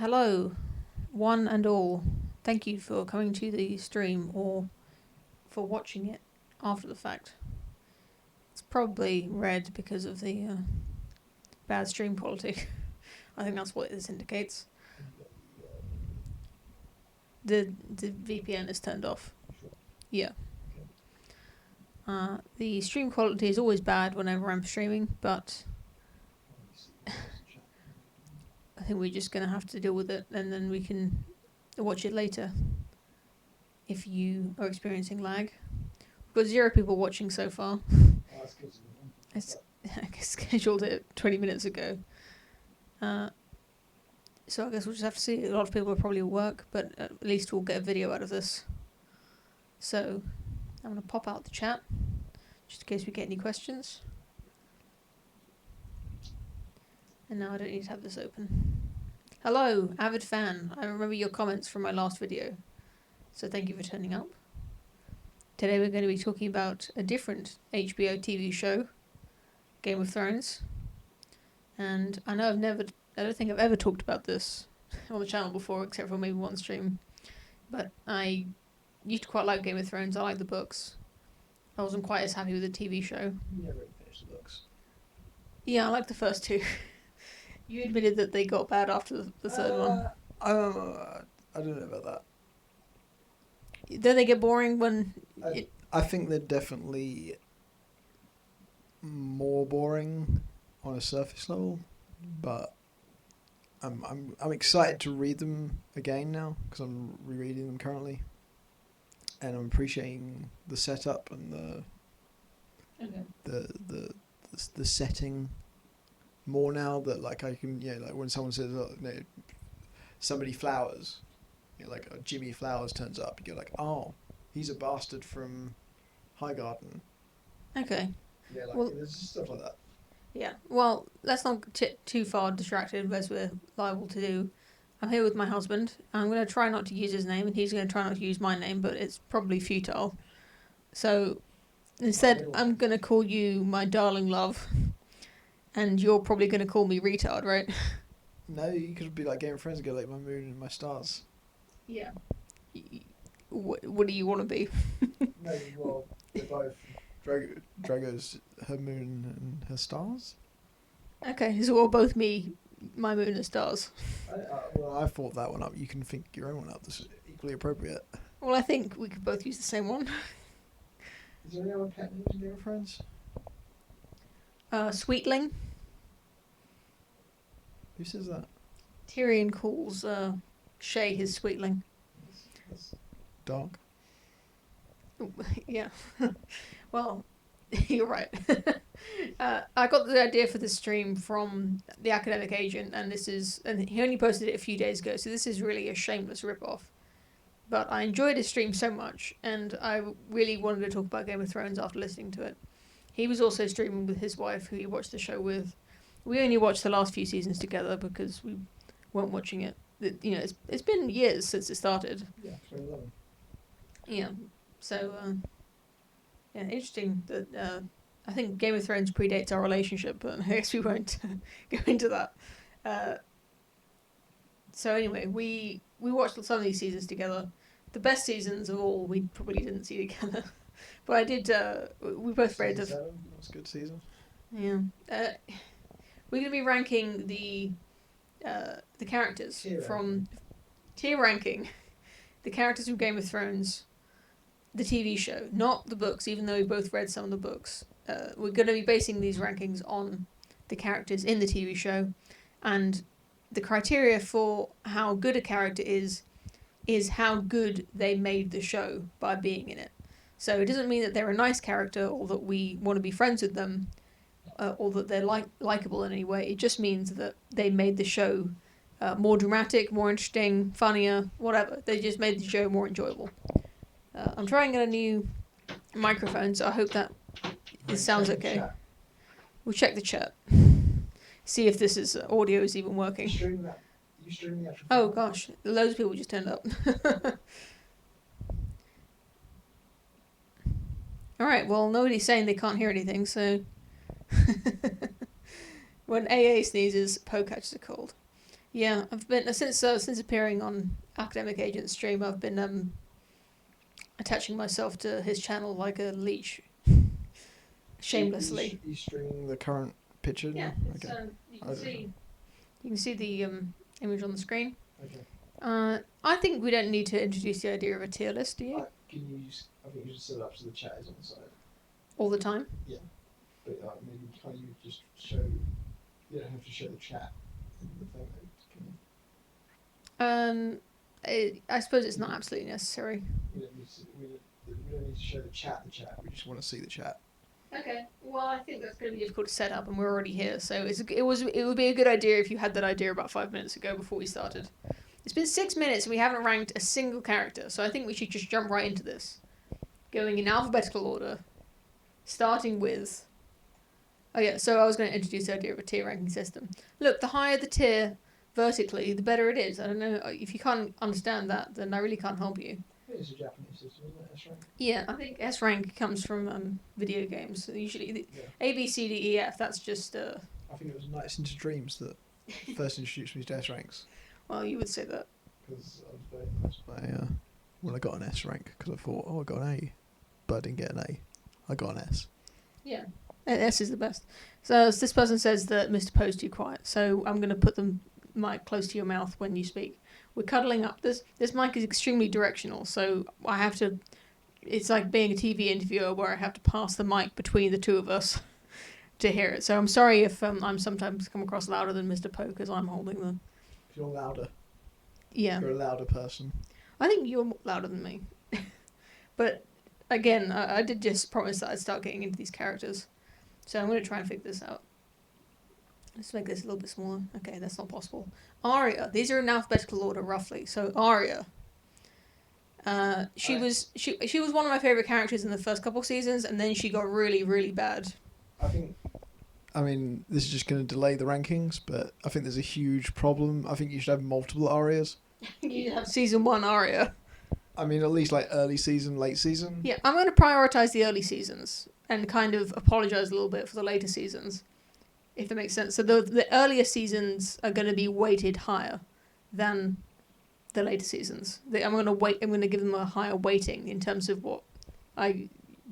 Hello, one and all. Thank you for coming to the stream or for watching it after the fact. It's probably red because of the bad stream quality. I think that's what this indicates. The VPN is turned off. Yeah. The stream quality is always bad whenever I'm streaming, but I think we're just going to have to deal with it, and then we can watch it later if you are experiencing lag. We've got 0 people watching so far. I scheduled it 20 minutes ago. So I guess we'll just have to see. A lot of people are probably at work, but at least we'll get a video out of this. So I'm going to pop out the chat, just in case we get any questions. And now I don't need to have this open. Hello, avid fan. I remember your comments from my last video, so thank you for turning up. Today we're going to be talking about a different HBO TV show, Game of Thrones. And I know I don't think I've ever talked about this on the channel before, except for maybe one stream. But I used to quite like Game of Thrones. I like the books. I wasn't quite as happy with the TV show. You never really finished the books. Yeah, I like the first 2. You admitted that they got bad after the third one. I don't know about that. Don't they get boring when... I think they're definitely more boring on a surface level, but I'm excited to read them again now because I'm rereading them currently, and I'm appreciating the setup and the setting more now that like I can like when someone says somebody Flowers, like Jimmy Flowers turns up, you go like, oh, he's a bastard from Highgarden. Okay. Yeah, like there's stuff like that. Yeah, well, let's not get too far distracted as we're liable to do. I'm here with my husband. I'm going to try not to use his name, and he's going to try not to use my name, but it's probably futile. So instead, I'm going to call you my darling love, and you're probably going to call me retard, right? No, you could be like Game of Thrones and go like my moon and my stars. Yeah. What do you want to be? No, well, they're both Drogo's her moon and her stars. Okay, so we'll both me, my moon and stars. Well, I thought that one up. You can think your own one up. That's equally appropriate. Well, I think we could both use the same one. Is there any other pet names in Game of Thrones? Sweetling. Who says that? Tyrion calls Shay his sweetling. That's dark. Yeah. Well, you're right. I got the idea for this stream from the academic agent, and he only posted it a few days ago, so this is really a shameless rip-off. But I enjoyed his stream so much, and I really wanted to talk about Game of Thrones after listening to it. He was also streaming with his wife, who he watched the show with. We only watched the last few seasons together because we weren't watching it. It's been years since it started. Yeah, 2011. Yeah, so interesting that I think Game of Thrones predates our relationship, but I guess we won't go into that. So anyway, we watched some of these seasons together. The best seasons of all we probably didn't see together, but I did. We both read the. That was a good season. Yeah, we're gonna be ranking the characters tier ranking the characters from Game of Thrones, the TV show, not the books. Even though we both read some of the books, we're gonna be basing these rankings on the characters in the TV show, and the criteria for how good a character is how good they made the show by being in it. So it doesn't mean that they're a nice character or that we want to be friends with them or that they're likable in any way. It just means that they made the show more dramatic, more interesting, funnier, whatever. They just made the show more enjoyable. I'm trying out a new microphone, so I hope that it sounds okay. We'll check the chat. See if this audio is even working. You streaming the actual Oh gosh, loads of people just turned up. Alright, well nobody's saying they can't hear anything, so... When AA sneezes, Poe catches a cold. Yeah, I've been since appearing on Academic Agent stream. I've been attaching myself to his channel like a leech, shamelessly. You streaming the current picture? Yeah, now? it's, Okay. you can see the image on the screen. Okay. I think we don't need to introduce the idea of a tier list, do you? I think you should set it up so the chat is on the side. All the time? Yeah. But maybe can't you just show... You don't have to show the chat in the thing, can you? I suppose it's not absolutely necessary. We don't need to show the chat. We just want to see the chat. Okay. Well, I think that's going to be difficult to set up, and we're already here. So it would be a good idea if you had that idea about 5 minutes ago before we started. It's been 6 minutes and we haven't ranked a single character, so I think we should just jump right into this, going in alphabetical order, starting with. Oh yeah. So I was going to introduce the idea of a tier ranking system. Look, the higher the tier vertically, the better it is. I don't know if you can't understand that, then I really can't help you. It's a Japanese system, isn't it? S rank. Yeah, I think S rank comes from video games. Usually, A, B, C, D, E, F. That's just. I think it was Nights into Dreams that first introduced me to S ranks. Well, you would say that. Because I was very impressed by when I got an S rank, because I thought, I got an A, but I didn't get an A. I got an S. Yeah, S is the best. So this person says that Mr. Poe's too quiet, so I'm going to put the mic close to your mouth when you speak. We're cuddling up. This mic is extremely directional, so I have to... It's like being a TV interviewer where I have to pass the mic between the two of us to hear it. So I'm sorry if I'm sometimes come across louder than Mr. Poe, because I'm holding the... You're louder. Yeah. You're a louder person. I think you're louder than me. But again, I did just promise that I'd start getting into these characters. So I'm going to try and figure this out. Let's make this a little bit smaller. Okay, that's not possible. Arya. These are in alphabetical order, roughly. So Arya. She was one of my favourite characters in the first couple of seasons, and then she got really, really bad. I mean, this is just going to delay the rankings, but I think there's a huge problem. I think you should have multiple Aryas. You have season 1 Arya. I mean, at least like early season, late season. Yeah, I'm going to prioritise the early seasons and kind of apologise a little bit for the later seasons, if that makes sense. So the earlier seasons are going to be weighted higher than the later seasons. I'm going to give them a higher weighting in terms of what I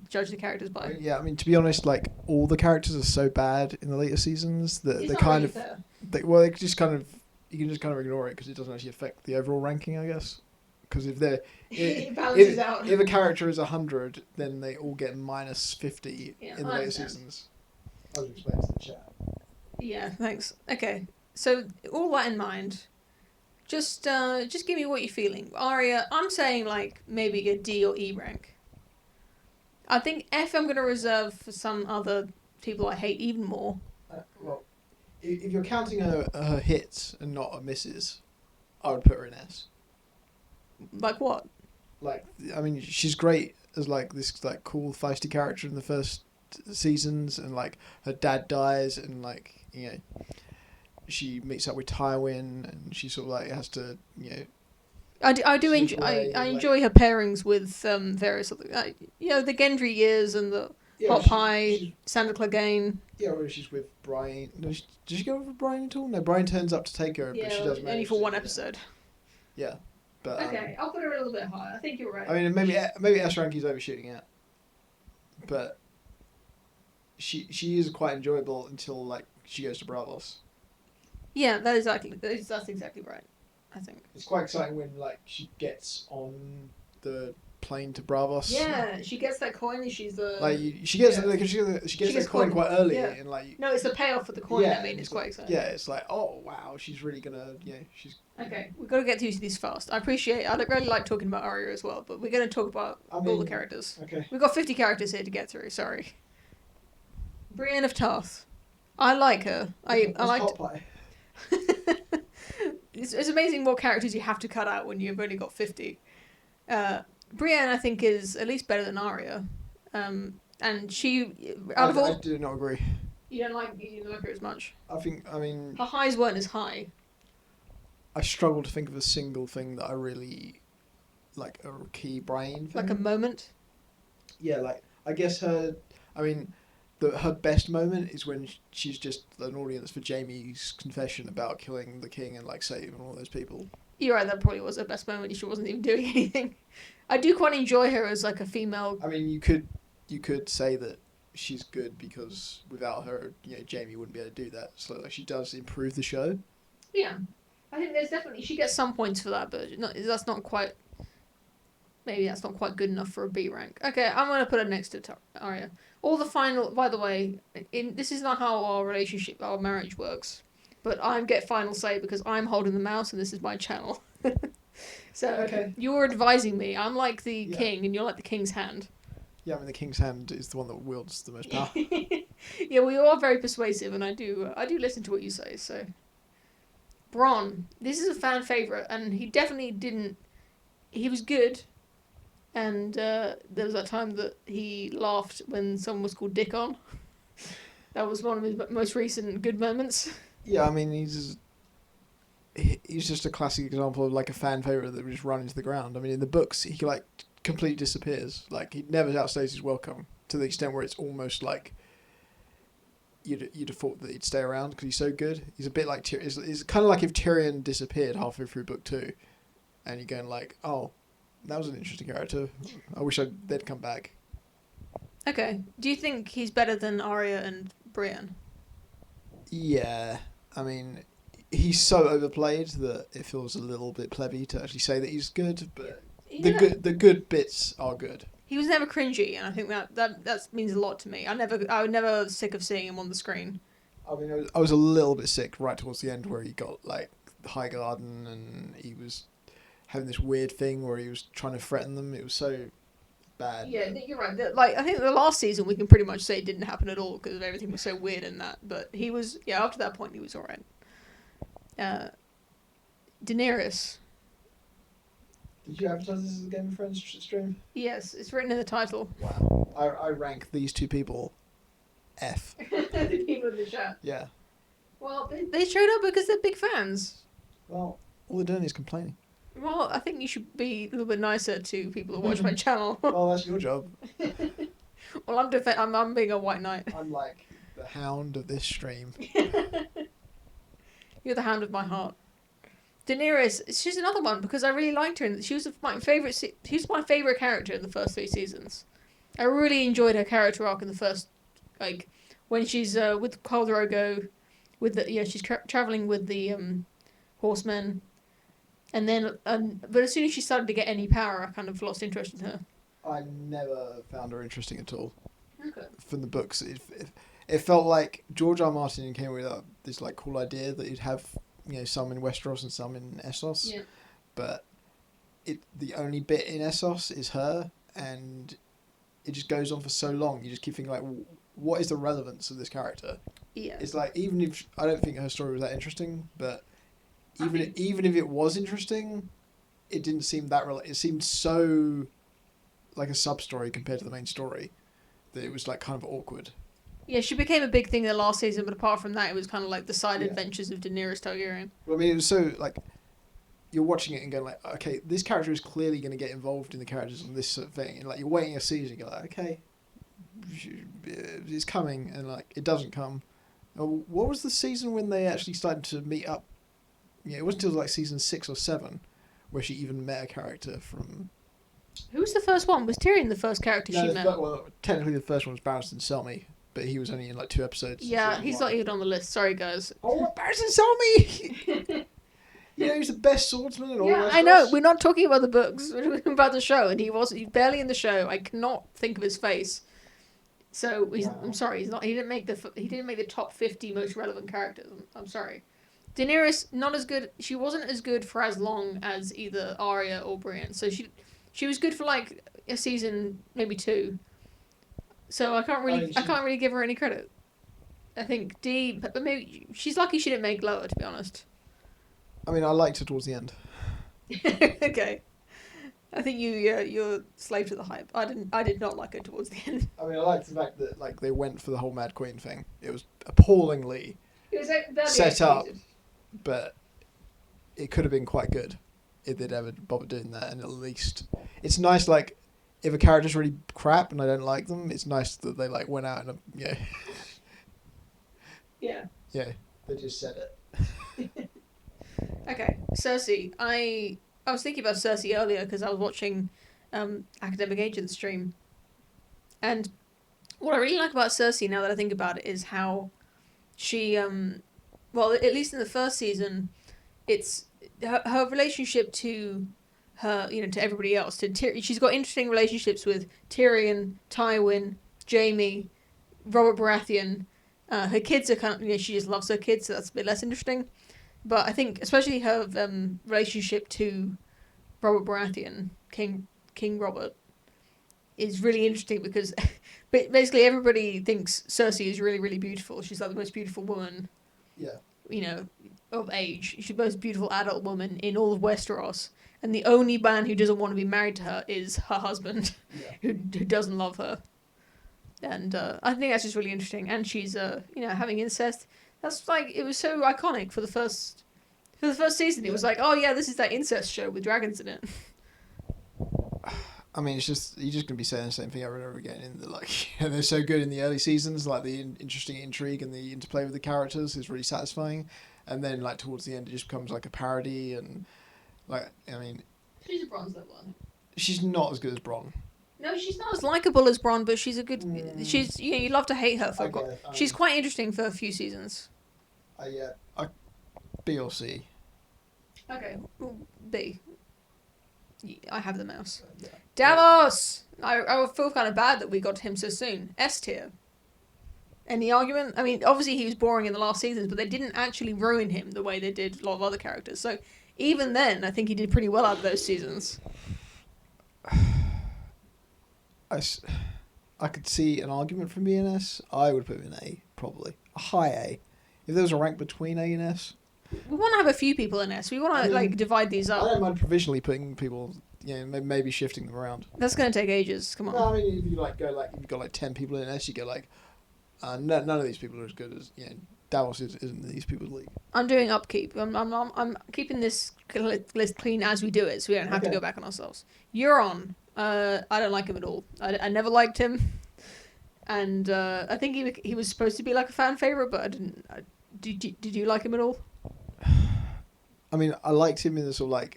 judge the characters by. Yeah, I mean, to be honest, like all the characters are so bad in the later seasons that It's they not kind really of, fair. they just kind of, you can just kind of ignore it because it doesn't actually affect the overall ranking, I guess. Because if they're It balances out. If a character is 100, then they all get minus 50 in the later understand. seasons. I was explaining to the chat. Yeah, thanks. Okay, so all that in mind, just give me what you're feeling. Arya, I'm saying like maybe a D or E rank. I think F I'm going to reserve for some other people I hate even more. Well, if you're counting her hits and not her misses, I would put her in S. Like what? Like, I mean, she's great as like this like cool feisty character in the first seasons, and like her dad dies, and like, you know, she meets up with Tywin, and she sort of like has to, you know. I do enjoy I enjoy her pairings with various other the Gendry years and the Hot Pie, Sandra Clegane. Yeah, where she's with Brian. No, did she go with Brian at all? No, Brian turns up to take her, but she does only for one episode. Yeah, but okay, I'll put her a little bit higher. I think you're right. I mean, maybe S rank is overshooting it, but she is quite enjoyable until like she goes to Bravos. Yeah, that's exactly right. I think it's quite exciting when like she gets on the plane to Bravos. Yeah, she gets that coin and she's the she gets that coin quite early, and like no, it's the payoff for the coin. I mean, it's quite exciting. Yeah, it's like, oh wow, she's really gonna she's okay. We've got to get through these fast. I really like talking about Arya as well, but we're going to talk about all the characters. Okay, we've got 50 characters here to get through. Sorry. Brienne of Tarth. I like her. I like. It's amazing what characters you have to cut out when you've only got 50. Brienne, I think, is at least better than Arya. And she... I do not agree. You don't like her as much? I mean... Her highs weren't as high. I struggle to think of a single thing that I really... Like, a key Brienne thing. Like a moment? Yeah, like, I guess her... I mean, her best moment is when she's just an audience for Jaime's confession about killing the king and like saving all those people. You're right, that probably was her best moment. She wasn't even doing anything. I do quite enjoy her as like a female. I mean, you could say that she's good because without her, Jaime wouldn't be able to do that. So like, she does improve the show. Yeah, I think there's definitely she gets some points for that, but that's not quite. Maybe that's not quite good enough for a B rank. Okay, I'm gonna put her next to Arya. All the final. By the way, this is not how our marriage works. But I get final say because I'm holding the mouse and this is my channel. So okay. You're advising me. I'm like the king and you're like the king's hand. Yeah, I mean the king's hand is the one that wields the most power. Yeah, well, you are very persuasive and I do listen to what you say. So Bronn, this is a fan favourite and he definitely didn't... He was good and there was that time that he laughed when someone was called Dickon. That was one of his most recent good moments. Yeah, I mean, he's just a classic example of like a fan favourite that would just run into the ground. I mean, in the books, he like completely disappears. Like, he never outstays his welcome to the extent where it's almost like you'd have thought that he'd stay around because he's so good. He's a bit like Tyrion. It's kind of like if Tyrion disappeared halfway through book 2 and you're going like, oh, that was an interesting character. I wish they'd come back. Okay. Do you think he's better than Arya and Brienne? Yeah. I mean, he's so overplayed that it feels a little bit plebby to actually say that he's good, but the good bits are good. He was never cringy, and I think that means a lot to me. I was never sick of seeing him on the screen. I mean, I was a little bit sick right towards the end where he got like the High Garden and he was having this weird thing where he was trying to threaten them. It was so bad. Yeah, you're right. Like, I think the last season we can pretty much say it didn't happen at all because everything was so weird in that. But he was, after that point he was alright. Daenerys. Did you advertise this as a Game of Thrones stream? Yes, it's written in the title. Wow. I rank these two people F. The people in the chat. Yeah. Well, they showed up because they're big fans. Well, all they're doing is complaining. Well, I think you should be a little bit nicer to people that watch my channel. Well, that's your job. Well, I'm being a white knight. I'm like the hound of this stream. You're the hound of my heart. Daenerys, she's another one because I really liked her and she was my favourite character in the first 3 seasons. I really enjoyed her character arc in the first, like, when she's with Khal Drogo, she's travelling with the horsemen. And then, but as soon as she started to get any power, I kind of lost interest in her. I never found her interesting at all. Okay. From the books, it felt like George R. R. Martin came with this like cool idea that you'd have some in Westeros and some in Essos. Yeah. But the only bit in Essos is her, and it just goes on for so long. You just keep thinking like, what is the relevance of this character? Yeah. It's like even if I don't think her story was that interesting, but even if it was interesting, it didn't seem that it seemed so like a sub story compared to the main story that it was like kind of awkward. Yeah, she became a big thing in the last season, but apart from that, it was kind of like the side adventures of Daenerys Targaryen. Well, I mean, it was so like you're watching it and going like, okay, this character is clearly going to get involved in the characters on this sort of thing, and like you're waiting a season, you're like, okay, it's coming, and like it doesn't come. What was the season when they actually started to meet up? Yeah, it wasn't until like season 6 or 7 where she even met a character from... Who was the first one? Was Tyrion the first character she met? Well, technically the first one was Barristan Selmy, but he was only in like 2 episodes. Yeah, he's not even on the list. Sorry, guys. Oh, Barristan Selmy! He's the best swordsman in all Westeros. I know. We're not talking about the books. We're talking about the show, and he's barely in the show. I cannot think of his face. So I'm sorry. He didn't make the top 50 most relevant characters. I'm sorry. Daenerys, not as good. She wasn't as good for as long as either Arya or Brienne. So she was good for like a season, maybe 2. So I can't really give her any credit. I think but maybe she's lucky she didn't make lower, to be honest. I mean, I liked her towards the end. Okay, I think you're slave to the hype. I did not like her towards the end. I mean, I liked the fact that like they went for the whole Mad Queen thing. It was appallingly set up. But it could have been quite good if they'd ever bothered doing that, and at least it's nice. Like if a character's really crap and I don't like them, it's nice that they like went out and Yeah. they just said it. Okay, Cersei. I was thinking about Cersei earlier because I was watching Academic Agent stream, and what I really like about Cersei now that I think about it is how she well, at least in the first season, it's her relationship to her, to everybody else. She's got interesting relationships with Tyrion, Tywin, Jaime, Robert Baratheon. Her kids are kind of, she just loves her kids, so that's a bit less interesting. But I think especially her relationship to Robert Baratheon, King Robert, is really interesting because basically everybody thinks Cersei is really, really beautiful. She's like the most beautiful woman. Yeah. Of age. She's the most beautiful adult woman in all of Westeros. And the only man who doesn't want to be married to her is her husband, who doesn't love her. And I think that's just really interesting. And she's, having incest. That's like, it was so iconic for the first season. It was like, oh yeah, this is that incest show with dragons in it. I mean, it's just you're just gonna be saying the same thing over and over again. They're so good in the early seasons, like the interesting intrigue and the interplay with the characters is really satisfying, and then like towards the end, it just becomes like a parody and she's a bronze level. She's not as good as Bronn. No, she's not as likable as Bronn, but she's a good. She's you love to hate her for. She's quite interesting for a few seasons. B or C. Okay, well, B. I have the mouse. Davos! I feel kind of bad that we got him so soon. S tier. Any argument? I mean, obviously he was boring in the last seasons, but they didn't actually ruin him the way they did a lot of other characters. So even then, I think he did pretty well out of those seasons. I could see an argument for being S. I would put him in A, probably. A high A. If there was a rank between A and S. We want to have a few people in S. We want to divide these up. I don't mind provisionally putting people, maybe shifting them around. That's going to take ages. Come on. No, I mean, if you if you've got 10 people in S, you go none of these people are as good as Davos isn't these people's league. I'm doing upkeep. I'm keeping this list clean as we do it, so we don't have to go back on ourselves. Euron. I don't like him at all. I never liked him, and I think he was supposed to be like a fan favorite, but I didn't. Did you like him at all? I mean, I liked him in the sort of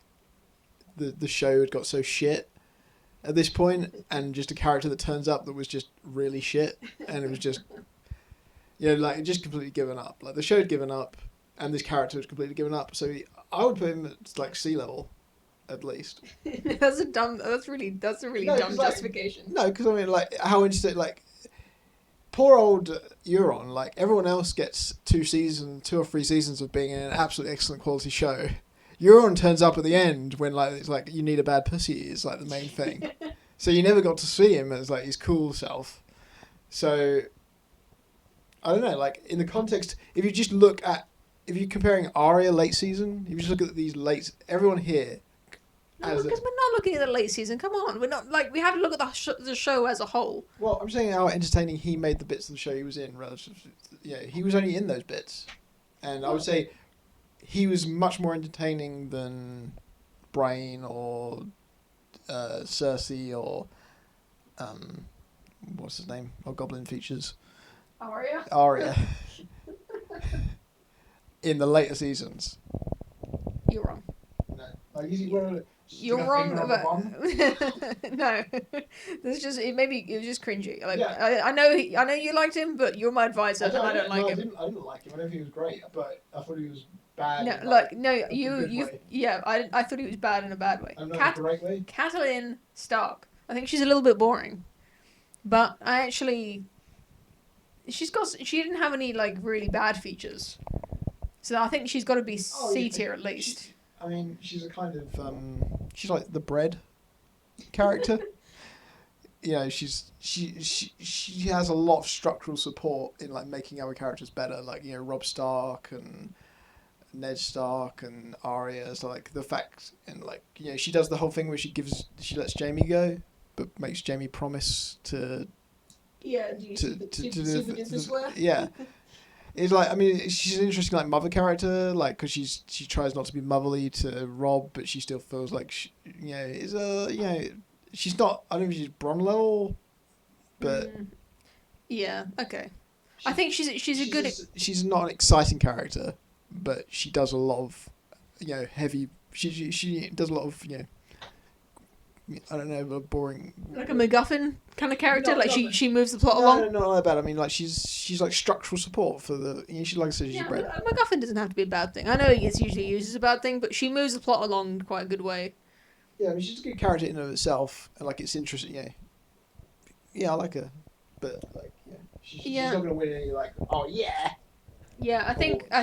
the show had got so shit at this point, and just a character that turns up that was just really shit, and it was just just completely given up. Like the show had given up, and this character was completely given up. So I would put him at C level, at least. That's a really dumb justification. No, because I mean, how interesting, poor old Euron, everyone else gets 2 or 3 seasons of being in an absolutely excellent quality show. Euron turns up at the end when it's you need a bad pussy is the main thing. So you never got to see him as his cool self. So I don't know, in the context, if you're comparing Arya late season, if you just look at these everyone here. No, because we're not looking at the late season. Come on, we're not we have to look at the show as a whole. Well, I'm saying how entertaining he made the bits of the show he was in. Relative, he was only in those bits, and I would say he was much more entertaining than Brian or Cersei or what's his name? Or Goblin Features. Arya. In the later seasons. You're wrong. No. You're wrong about no. It was just cringy. I know you liked him, but you're my advisor, and I don't like him. I didn't like him. I don't think he was great, but I thought he was bad. I thought he was bad in a bad way. Not the right way. Catelyn Stark. I think she's a little bit boring, but she didn't have any really bad features, so I think she's got to be C tier at least. She's a kind of she's like the bread character. She has a lot of structural support in like making other characters better, like Robb Stark and Ned Stark and Arya. So like the fact and like she does the whole thing where she lets Jaime go, but makes Jaime promise to swear? Yeah. It's like, I mean, she's an interesting like mother character, like because she tries not to be motherly to Robb, but she still feels like she's not. I don't think she's Bronn level, but yeah, okay. I think she's a good. She's not an exciting character, but she does a lot of, heavy. She does a lot of, I don't know, boring. Like a MacGuffin kind of character. She moves the plot no, along. No, not like that. I mean, like she's like structural support for the. She's like I said, she's great. MacGuffin doesn't have to be a bad thing. I know it's usually used as a bad thing, but she moves the plot along in quite a good way. Yeah, I mean, she's a good character in and of itself, and like it's interesting. Yeah, I like her, but like she's not gonna win any like Yeah, I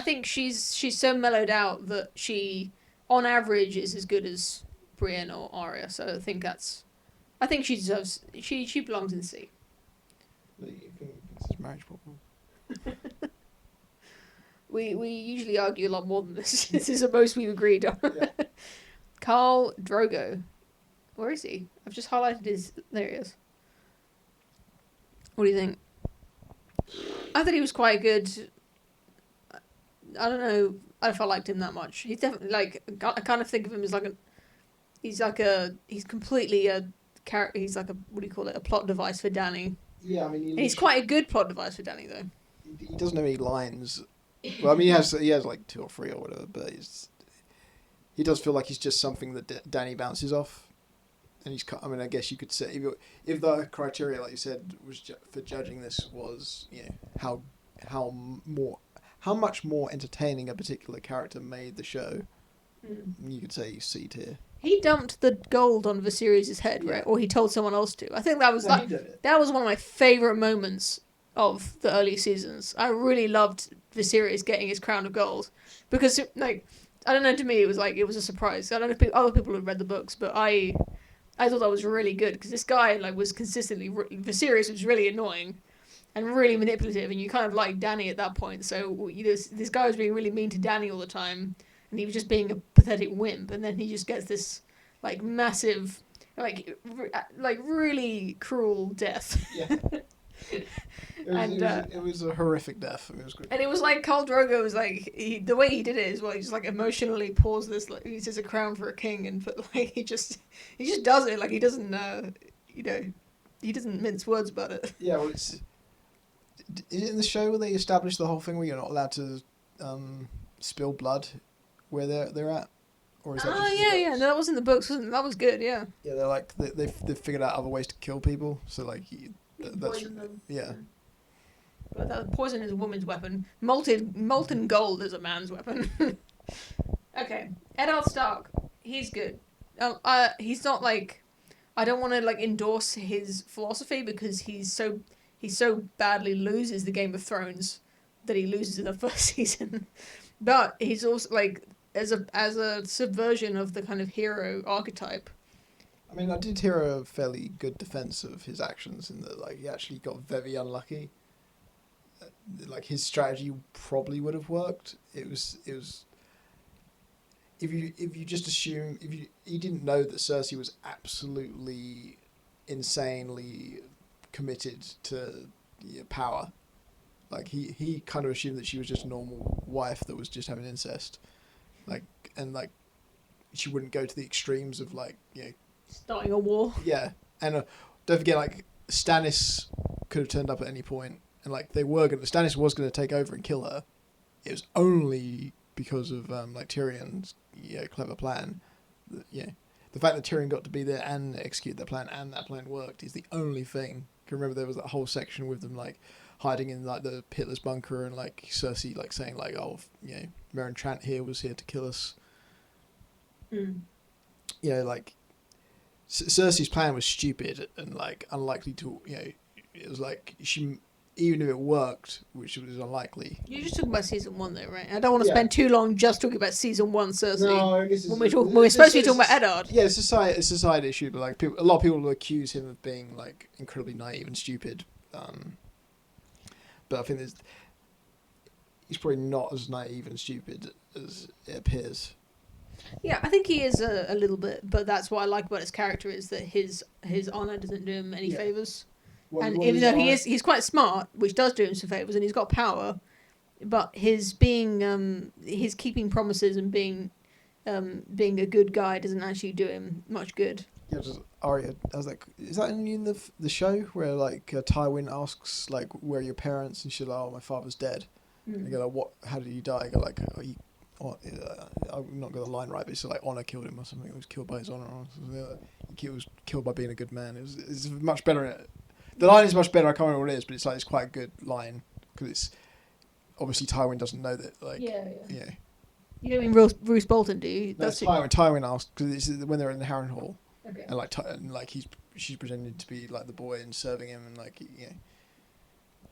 think she's so mellowed out that she, on average, is as good as Brienne or Arya. So I think she deserves. She belongs in C. It's a marriage problem. We usually argue a lot more than this. This is the most we've agreed on. Yeah. Khal Drogo. Where is he? I've just highlighted his... There he is. What do you think? I thought he was quite good. I don't know if I liked him that much. He's definitely like... I kind of think of him as like a... He's completely a character... He's like a... What do you call it? A plot device for Dany. Yeah, I mean... He's quite a good plot device for Dany, though. He doesn't have any lines. Well, I mean, he has like 2 or 3 or whatever, but he does feel like he's just something that Dany bounces off, and I mean, I guess you could say if the criteria, like you said, was for judging this was how much more entertaining a particular character made the show, you could say C tier. He dumped the gold on Viserys' head, right? Or he told someone else to. I think that was that was one of my favourite moments of the early seasons. I really loved Viserys getting his crown of gold because, like, I don't know. To me, it was a surprise. I don't know if other people have read the books, but I thought that was really good because this guy was consistently Viserys was really annoying and really manipulative, and you kind of like Dany at that point. So this guy was being really mean to Dany all the time, and he was just being a pathetic wimp. And then he just gets this like massive, like really cruel death. Yeah. It was a horrific death. It was good. And it was like Khal Drogo was like the way he did it is he just like emotionally pours this like he says a crown for a king, and like he just does it like he doesn't he doesn't mince words about it. Yeah, well, is it in the show where they establish the whole thing where you're not allowed to spill blood where they're at, or is that? No, that was in the books. That was good. Yeah. Yeah, they're like they've figured out other ways to kill people. So like that's them. Yeah. But poison is a woman's weapon. Molten gold is a man's weapon. Okay, Eddard Stark. He's good. He's not like... I don't want to like endorse his philosophy because he so badly loses the Game of Thrones that he loses in the first season. But he's also like as a subversion of the kind of hero archetype. I mean, I did hear a fairly good defense of his actions in that, like, he actually got very unlucky. Like, his strategy probably would have worked. It was. If you just assume he didn't know that Cersei was absolutely insanely committed to power. Like he kind of assumed that she was just a normal wife that was just having incest, and she wouldn't go to the extremes of starting a war. Yeah, and don't forget, like, Stannis could have turned up at any point, and Stannis was going to take over and kill her. It was only because of Tyrion's clever plan. The fact that Tyrion got to be there and execute that plan, and that plan worked, is the only thing. I can remember there was that whole section with them hiding in the Hitler's bunker, and Cersei saying Meryn Trant was here to kill us. Cersei's plan was stupid and unlikely to it was even if it worked, which was unlikely. You're just talking about season 1 though, right? I don't want to spend too long just talking about season 1 Cersei. No, when we're supposed to be talking about Eddard. Yeah, it's a side issue, but a lot of people will accuse him of being incredibly naive and stupid. But I think he's probably not as naive and stupid as it appears. Yeah, I think he is a little bit, but that's what I like about his character is that his honour doesn't do him any favours. And even though he's quite smart, which does do him some favours, and he's got power, but his keeping promises and being being a good guy doesn't actually do him much good. Yeah, just Arya. I was like, is that in the show where like Tywin asks like, where are your parents, and she's like, oh, my father's dead. And they go like, what? How did he die? I go like, oh, I'm not got the line right, but it's like honor killed him or something. He was killed by his honor. Or something. He was killed by being a good man. It's much better. The line is much better. I can't remember what it is, but it's quite a good line because it's obviously Tywin doesn't know that. Like, yeah. You don't mean Roose Bolton, do you? That's Tywin. Tywin asked because it's when they're in the Harrenhal. Okay. And like she's pretending to be like the boy and serving him, and like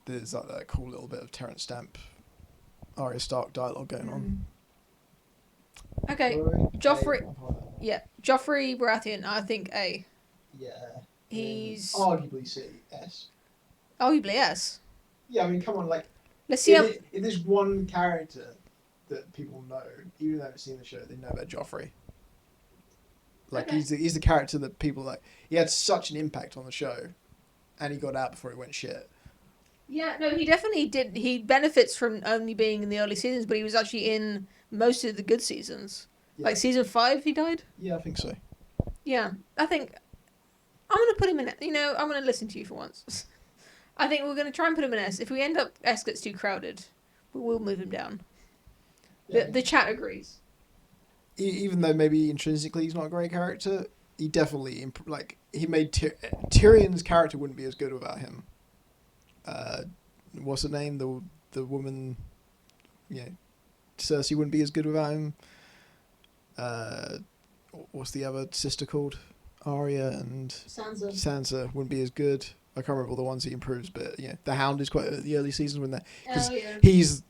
there's like that cool little bit of Terrence Stamp, Arya Stark dialogue going on. Okay, Joffrey Baratheon, I think A. Yeah. He's arguably C, S. Arguably S. Yeah, I mean, come on, like let's see if there's one character that people know, even though they haven't seen the show, they know about Joffrey. Like he's the character that people like. He had such an impact on the show, and he got out before he went shit. Yeah, no, he definitely did. He benefits from only being in the early seasons, but he was actually in most of the good seasons. Yeah. Like season 5, he died. Yeah, I think so. Yeah, I think I'm gonna put him in. I'm gonna listen to you for once. I think we're gonna try and put him in S. If we end up S gets too crowded, we will move him down. Yeah. The chat agrees. Even though maybe intrinsically he's not a great character, he definitely he made Tyrion's character wouldn't be as good without him. What's her name? The woman, Cersei wouldn't be as good without him. What's the other sister called? Arya and Sansa wouldn't be as good. I can't remember all the ones he improves, but the Hound is quite the early seasons when because he's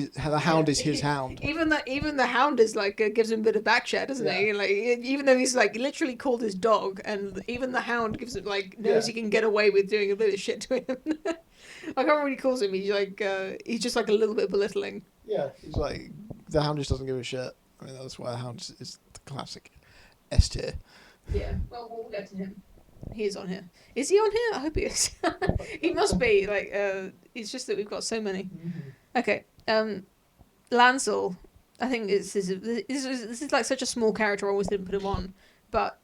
the Hound is his Hound. Even the Hound is like gives him a bit of backchat, doesn't he? Like even though he's like literally called his dog, and even the Hound gives him knows he can get away with doing a bit of shit to him. I can't remember what he calls him. He's just like a little bit belittling. Yeah, he's like the Hound just doesn't give a shit. I mean that's why the Hound is the classic S tier. Yeah, well we'll get to him. He is on here. Is he on here? I hope he is. He must be. It's just that we've got so many. Mm-hmm. Okay. Lancel. I think this is like such a small character. I always didn't put him on, but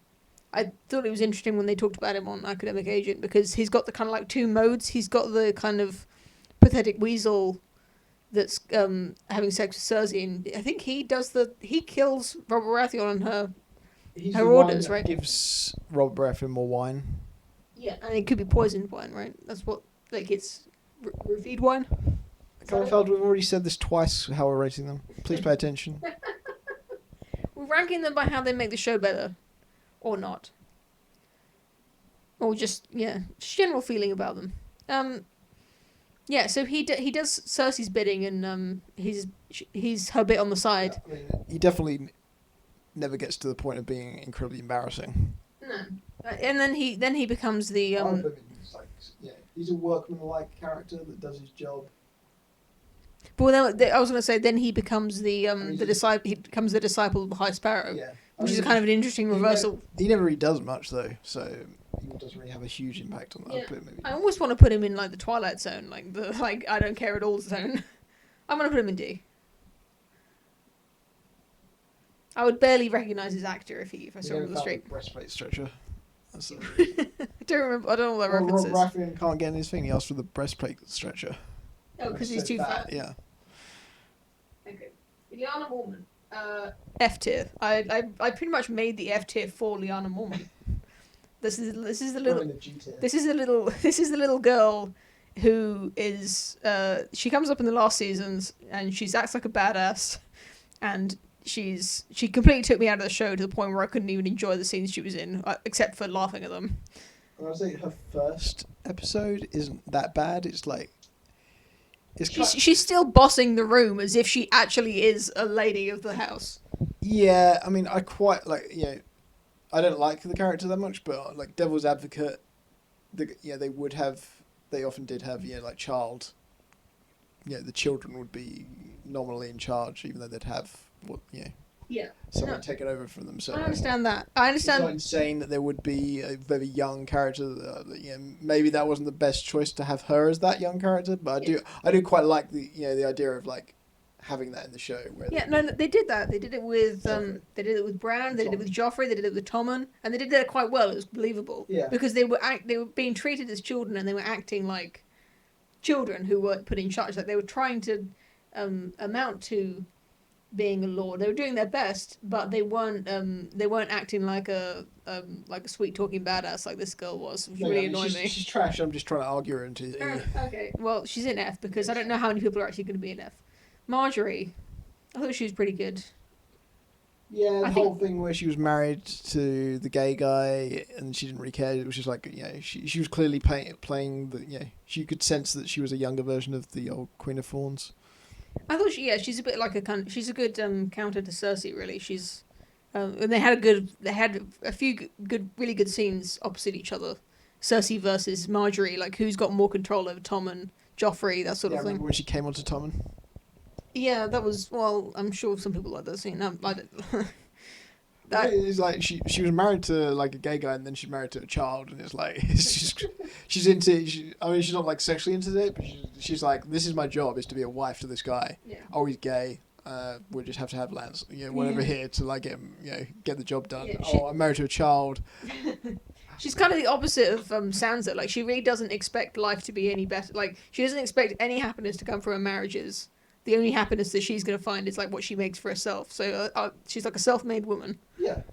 I thought it was interesting when they talked about him on Academic Agent because he's got the kind of like 2 modes. He's got the kind of pathetic weasel that's having sex with Cersei, and I think he kills Robert Baratheon on her. He's her orders, right? Gives Robb Baratheon more wine. Yeah, and it could be poisoned wine, right? That's what it's roofied wine. We've already said this twice. How we're rating them. Please pay attention. We're ranking them by how they make the show better, or not, or just general feeling about them. Yeah. So he does Cersei's bidding, and he's her bit on the side. Yeah, I mean, he definitely never gets to the point of being incredibly embarrassing. No, and then he becomes the he's a workman-like character that does his job. But I was going to say then he becomes the disciple. He becomes the disciple of the High Sparrow. Yeah, which is kind of an interesting reversal. He never really does much though, so he doesn't really have a huge impact on that. Yeah. I almost want to put him in the Twilight Zone, the I don't care at all zone. I'm going to put him in D. I would barely recognise his actor if I saw him on the street. Breastplate stretcher. I don't remember. I don't know what that reference is. Robb Baratheon can't get in his thing. He asked for the breastplate stretcher. Oh, because he's too fat. Yeah. Okay. Lyanna Mormont. F tier. I pretty much made the F tier for Lyanna Mormont. This is the little girl who is she comes up in the last seasons and she acts like a badass, and she completely took me out of the show to the point where I couldn't even enjoy the scenes she was in, except for laughing at them. I would say her first episode isn't that bad. It's like she's still bossing the room as if she actually is a lady of the house. Yeah, I mean, I quite I don't like the character that much, but like Devil's Advocate, they often did have child. The children would be nominally in charge, even though they'd have someone take it over from them. So I understand that. I understand. It's not insane that there would be a very young character. Maybe that wasn't the best choice to have her as that young character, but I do quite like the the idea of having that in the show. Where They did that. They did it with Joffrey. they did it with Bran. They did it with Joffrey. They did it with Tommen, and they did that quite well. It was believable. Yeah. Because they were being treated as children, and they were acting like children who were put in charge. Like they were trying to amount to being a lord. They were doing their best, but they weren't acting like a sweet talking badass like this girl was. Which really annoyed me. She's trash. I'm just trying to argue her into. Okay, well she's in F because I don't know how many people are actually going to be in F. Margaery, I thought she was pretty good. Yeah, the whole thing where she was married to the gay guy and she didn't really care. It was just like, she was clearly playing the, she could sense that she was a younger version of the old Queen of Thorns. I thought she's a bit like she's a good counter to Cersei, really. She's, and they had a few really good scenes opposite each other. Cersei versus Margaery, like who's got more control over Tom and Joffrey, that sort of thing. Remember when she came onto Tommen? Yeah, that was, well, I'm sure some people like that scene. I don't. It's like she was married to like a gay guy and then she's married to a child, and it's like she's not like sexually into it, but she's like, this is my job, is to be a wife to this guy. Yeah. Oh, he's gay. We'll just have to have Lance, whatever here to like get the job done. Yeah, I'm married to a child. She's kind of the opposite of Sansa. Like she really doesn't expect life to be any better. Like she doesn't expect any happiness to come from her marriages. The only happiness that she's going to find is like what she makes for herself. So she's like a self-made woman. Yeah.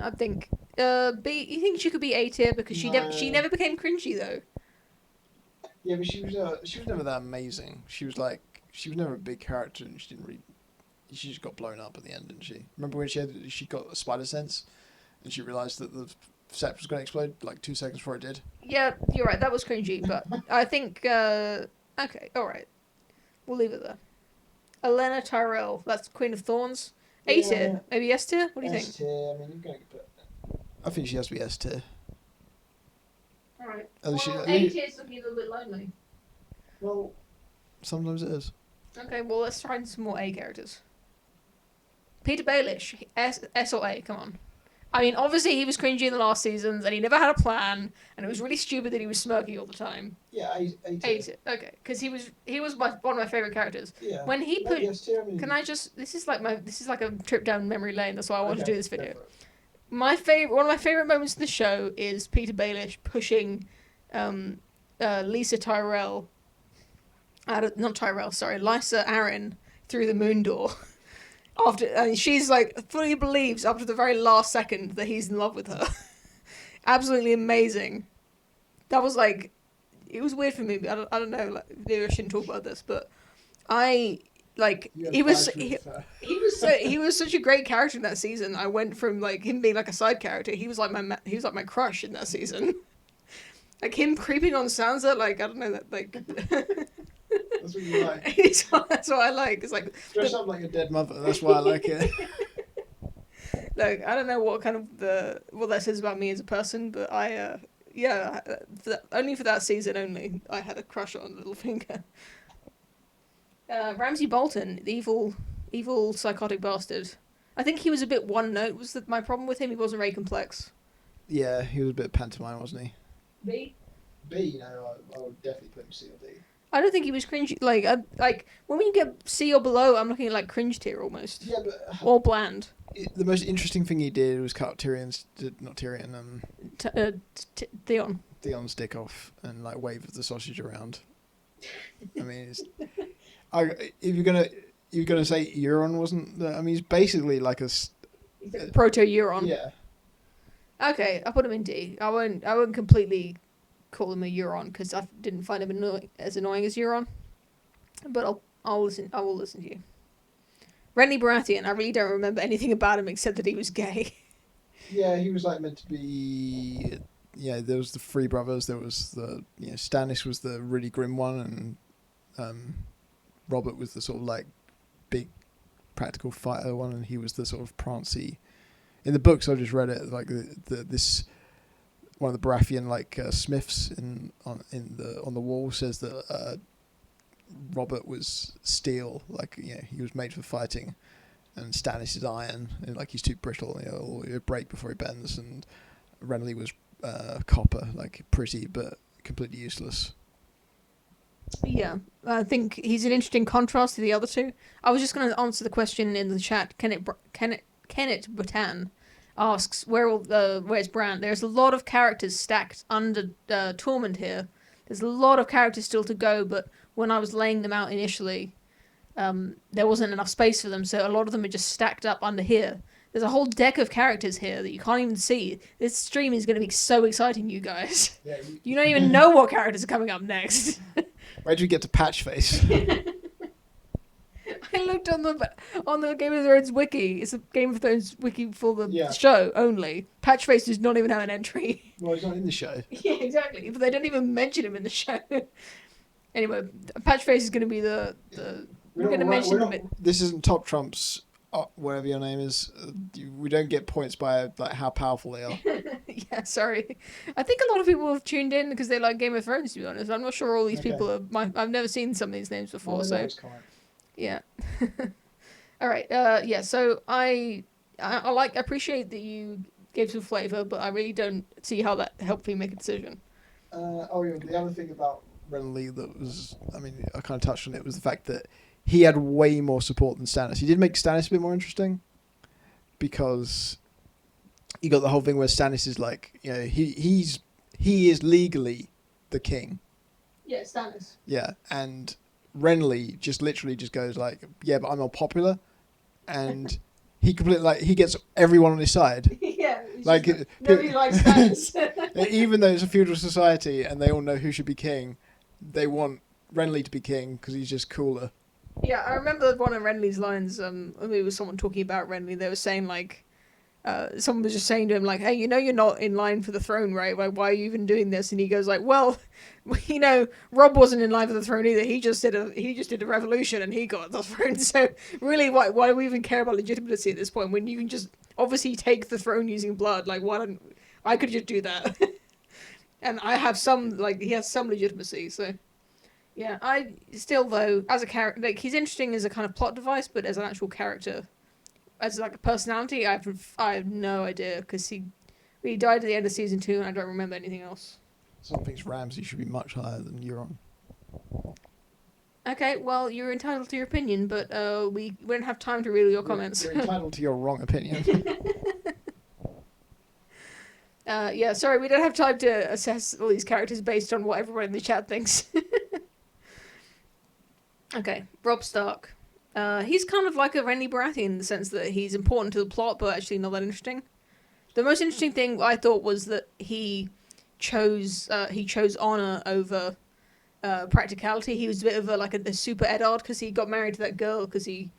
I think B. You think she could be A tier because she never became cringy though. Yeah, but she was never that amazing. She was never a big character, and she didn't really. She just got blown up at the end, didn't she? Remember when she got a spider sense, and she realised that the set was going to explode like 2 seconds before it did. Yeah, you're right. That was cringy, but I think okay, all right, we'll leave it there. Olenna Tyrell, that's Queen of Thorns. A tier, maybe S tier. What do you think? S tier. I mean, you're going to put. I think she has to be S tier. All right. A tier is looking a little bit lonely. Well, sometimes it is. Okay, well let's try some more A characters. Peter Baelish, S or A? Come on. I mean, obviously he was cringy in the last seasons, and he never had a plan, and it was really stupid that he was smirky all the time. Yeah, A tier. Okay, because he was one of my favorite characters. Yeah. When he put, can I just? This is like a trip down memory lane. That's why I wanted to do this video. One of my favorite moments in the show is Peter Baelish pushing, Lysa Tyrell. Lysa Arryn through the moon door. She's like fully believes up to the very last second that he's in love with her. Absolutely amazing. That was like, it was weird for me. I don't know. Like, maybe I shouldn't talk about this, but he was such a great character in that season. I went from like him being like a side character. He was like my crush in that season. Like him creeping on Sansa. Like I don't know that like. That's what you like. That's what I like. It's like dress up like a dead mother. That's why I like it. Look, I don't know what that says about me as a person, but only for that season only, I had a crush on Littlefinger. Ramsay Bolton, the evil psychotic bastard. I think he was a bit one note. Was my problem with him? He wasn't very complex. Yeah, he was a bit pantomime, wasn't he? B. I would definitely put him C or D. I don't think he was cringy. Like when you get C or below, I'm looking at like cringe tier almost. Yeah, but or bland. The most interesting thing he did was cut Theon's Theon's dick off and like wave the sausage around. I mean, if you're gonna say Euron wasn't, I mean, he's basically like a proto Euron. Yeah. Okay, I'll put him in D. I won't completely call him a Euron because I didn't find him as annoying as Euron. But I will listen to you. Renly Baratheon, I really don't remember anything about him except that he was gay. Yeah, he was like meant to be. Yeah, there was the three brothers. There was Stannis was the really grim one, and Robert was the sort of like big practical fighter one, and he was the sort of prancy. In the books, I just read it like this one of the Baratheon like smiths on the wall says that Robert was steel, like he was made for fighting, and Stannis is iron, and like he's too brittle, he'll break before he bends, and Renly was copper, like pretty but completely useless. Yeah, I think he's an interesting contrast to the other two. I was just going to answer the question in the chat. Kenneth Batan asks where's Bran? There's a lot of characters stacked under Tormund here. There's a lot of characters still to go, but when I was laying them out initially, there wasn't enough space for them, so a lot of them are just stacked up under here. There's a whole deck of characters here that you can't even see. This stream is going to be so exciting, you guys. Yeah, you don't even know what characters are coming up next. Where'd you get to Patchface? I looked on the Game of Thrones wiki. It's a Game of Thrones wiki for the show only. Patchface does not even have an entry. Well, he's not in the show. Yeah, exactly. But they don't even mention him in the show. Anyway, Patchface is going to be the we're going to mention him. This isn't Top Trumps, whatever your name is. We don't get points by like how powerful they are. Yeah, sorry. I think a lot of people have tuned in because they like Game of Thrones, to be honest. I'm not sure all these people are... I've never seen some of these names before, so... Yeah. All right. Yeah, so I appreciate that you gave some flavour, but I really don't see how that helped me make a decision. The other thing about Renly that was... I mean, I kind of touched on it, was the fact that he had way more support than Stannis. He did make Stannis a bit more interesting because you got the whole thing where Stannis is like, you know, he is legally the king. Yeah, Stannis. Yeah, and Renly just literally just goes like, yeah, but I'm more popular, and he completely he gets everyone on his side. Yeah, like nobody likes Stannis. Even though it's a feudal society and they all know who should be king, they want Renly to be king because he's just cooler. Yeah, I remember one of Renly's lines. It was someone talking about Renly. They were saying like, someone was just saying to him like, "Hey, you know you're not in line for the throne, right? Like, why are you even doing this?" And he goes like, "Well, you know, Robb wasn't in line for the throne either. He just did a revolution and he got the throne. So really, why do we even care about legitimacy at this point when you can just obviously take the throne using blood? Like, why don't I could just do that?" And I have some he has some legitimacy. So yeah, I still though as a character he's interesting as a kind of plot device, but as an actual character. As like a personality, I have no idea because he died at the end of season 2 and I don't remember anything else. Some thinks Ramsay should be much higher than Euron. Okay, well you're entitled to your opinion, but we don't have time to read your comments. You're entitled to your wrong opinion. Yeah, sorry, we don't have time to assess all these characters based on what everyone in the chat thinks. Okay, Robb Stark. He's kind of like a Renly Baratheon in the sense that he's important to the plot, but actually not that interesting. The most interesting thing I thought was that he chose honor over practicality. He was a bit of a super Eddard because he got married to that girl because he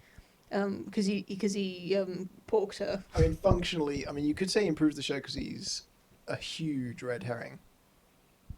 porked her. I mean, functionally, you could say he improves the show because he's a huge red herring.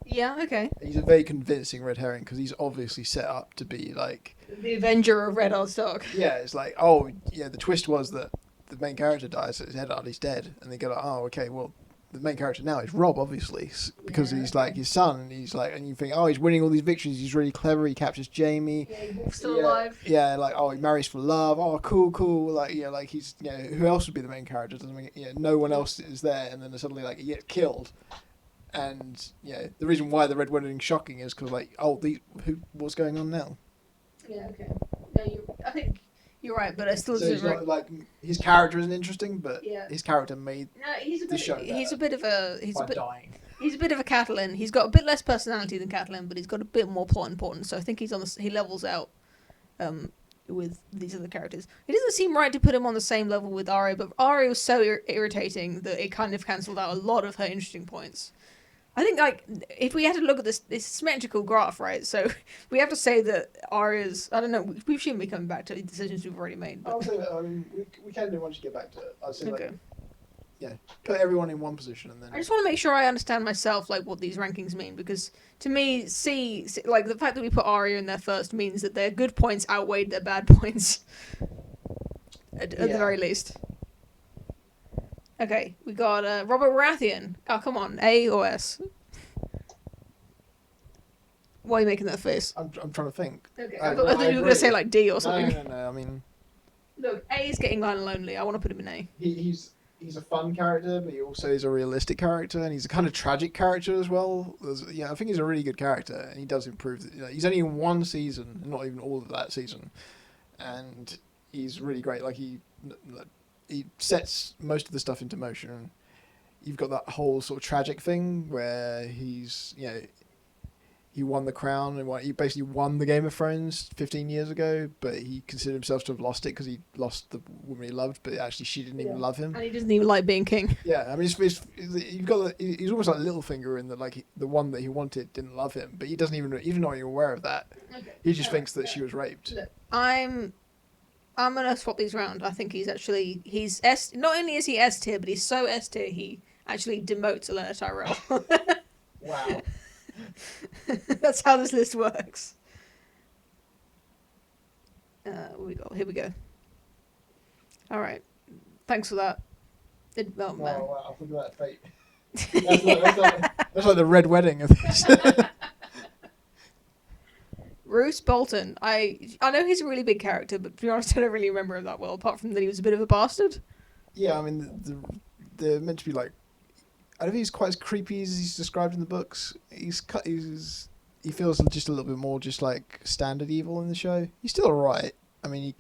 Yeah, okay. He's a very convincing red herring because he's obviously set up to be like... the Avenger of Red Stark. Yeah, it's like, oh, yeah, the twist was that the main character dies, so Eddard, he's dead. And they go like, oh, okay, well, the main character now is Robb, obviously, because he's like his son, and he's like, and you think, oh, he's winning all these victories, he's really clever, he captures Jaime. Yeah, he's still alive. Yeah, like, oh, he marries for love, oh, cool, like, yeah, like, he's, you know, who else would be the main character? Doesn't make, no one else is there, and then suddenly, like, he gets killed. And, the reason why the Red Wedding's shocking is because, like, what's going on now? Yeah, okay. No, I think you're right, but I still... So he's not, like, his character isn't interesting, but his character made the show better. He's a bit of a... dying. He's a bit of a Catelyn. He's got a bit less personality than Catelyn, but he's got a bit more plot importance, so I think he levels out with these other characters. It doesn't seem right to put him on the same level with Arya, but Arya was so irritating that it kind of cancelled out a lot of her interesting points. I think, like, if we had to look at this symmetrical graph, right, so we have to say that Arya's... I don't know, we shouldn't be coming back to decisions we've already made. But... I'll say that, we can do once you get back to it. I'd say, okay. Put everyone in one position and then... I just want to make sure I understand myself, like, what these rankings mean, because to me, like, the fact that we put Arya in there first means that their good points outweighed their bad points. At the very least. Okay, we got Robert Baratheon. Oh, come on, A or S? Why are you making that face? I'm trying to think. Okay, I thought you were going to say like D or something. No, Look, A is getting kind of lonely. I want to put him in A. He's he's a fun character, but he also is a realistic character, and he's a kind of tragic character as well. I think he's a really good character, and he does improve. He's only in one season, not even all of that season, and he's really great. Like he sets most of the stuff into motion. You've got that whole sort of tragic thing where he's, he won the crown and he basically won the Game of Thrones 15 years ago, but he considered himself to have lost it because he lost the woman he loved, but actually she didn't even love him. And he doesn't even like being king. Yeah, I mean, you've got he's almost like Littlefinger in that, like the one that he wanted didn't love him, but he doesn't even not even aware of that. Okay. He just thinks that she was raped. Look, I'm gonna swap these around. I think he's S. Not only is he S tier, but he's so S tier he actually demotes Olenna Tyrell. Wow. That's how this list works. Here we go. All right. Thanks for that. Wow, look at that fate. That's like the red wedding of this. Roose Bolton. I know he's a really big character, but to be honest, I don't really remember him that well, apart from that he was a bit of a bastard. Yeah, I mean, they're meant to be like... I don't think he's quite as creepy as he's described in the books. He feels just a little bit more just like standard evil in the show. He's still alright. I mean,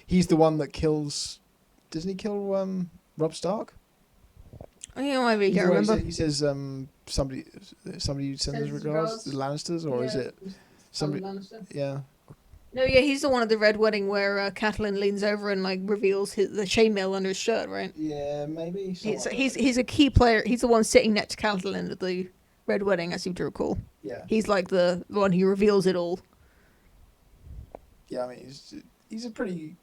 he's the one that kills... Doesn't he kill Robb Stark? I really can't remember. He says somebody sends his regards, the Lannisters, or is it somebody? Lannister. Yeah. No, yeah, he's the one at the red wedding where Catelyn leans over and like reveals the chainmail under his shirt, right? Yeah, maybe. He's a key player. He's the one sitting next to Catelyn at the red wedding, I seem to recall. Yeah. He's like the one who reveals it all. Yeah, I mean, he's a pretty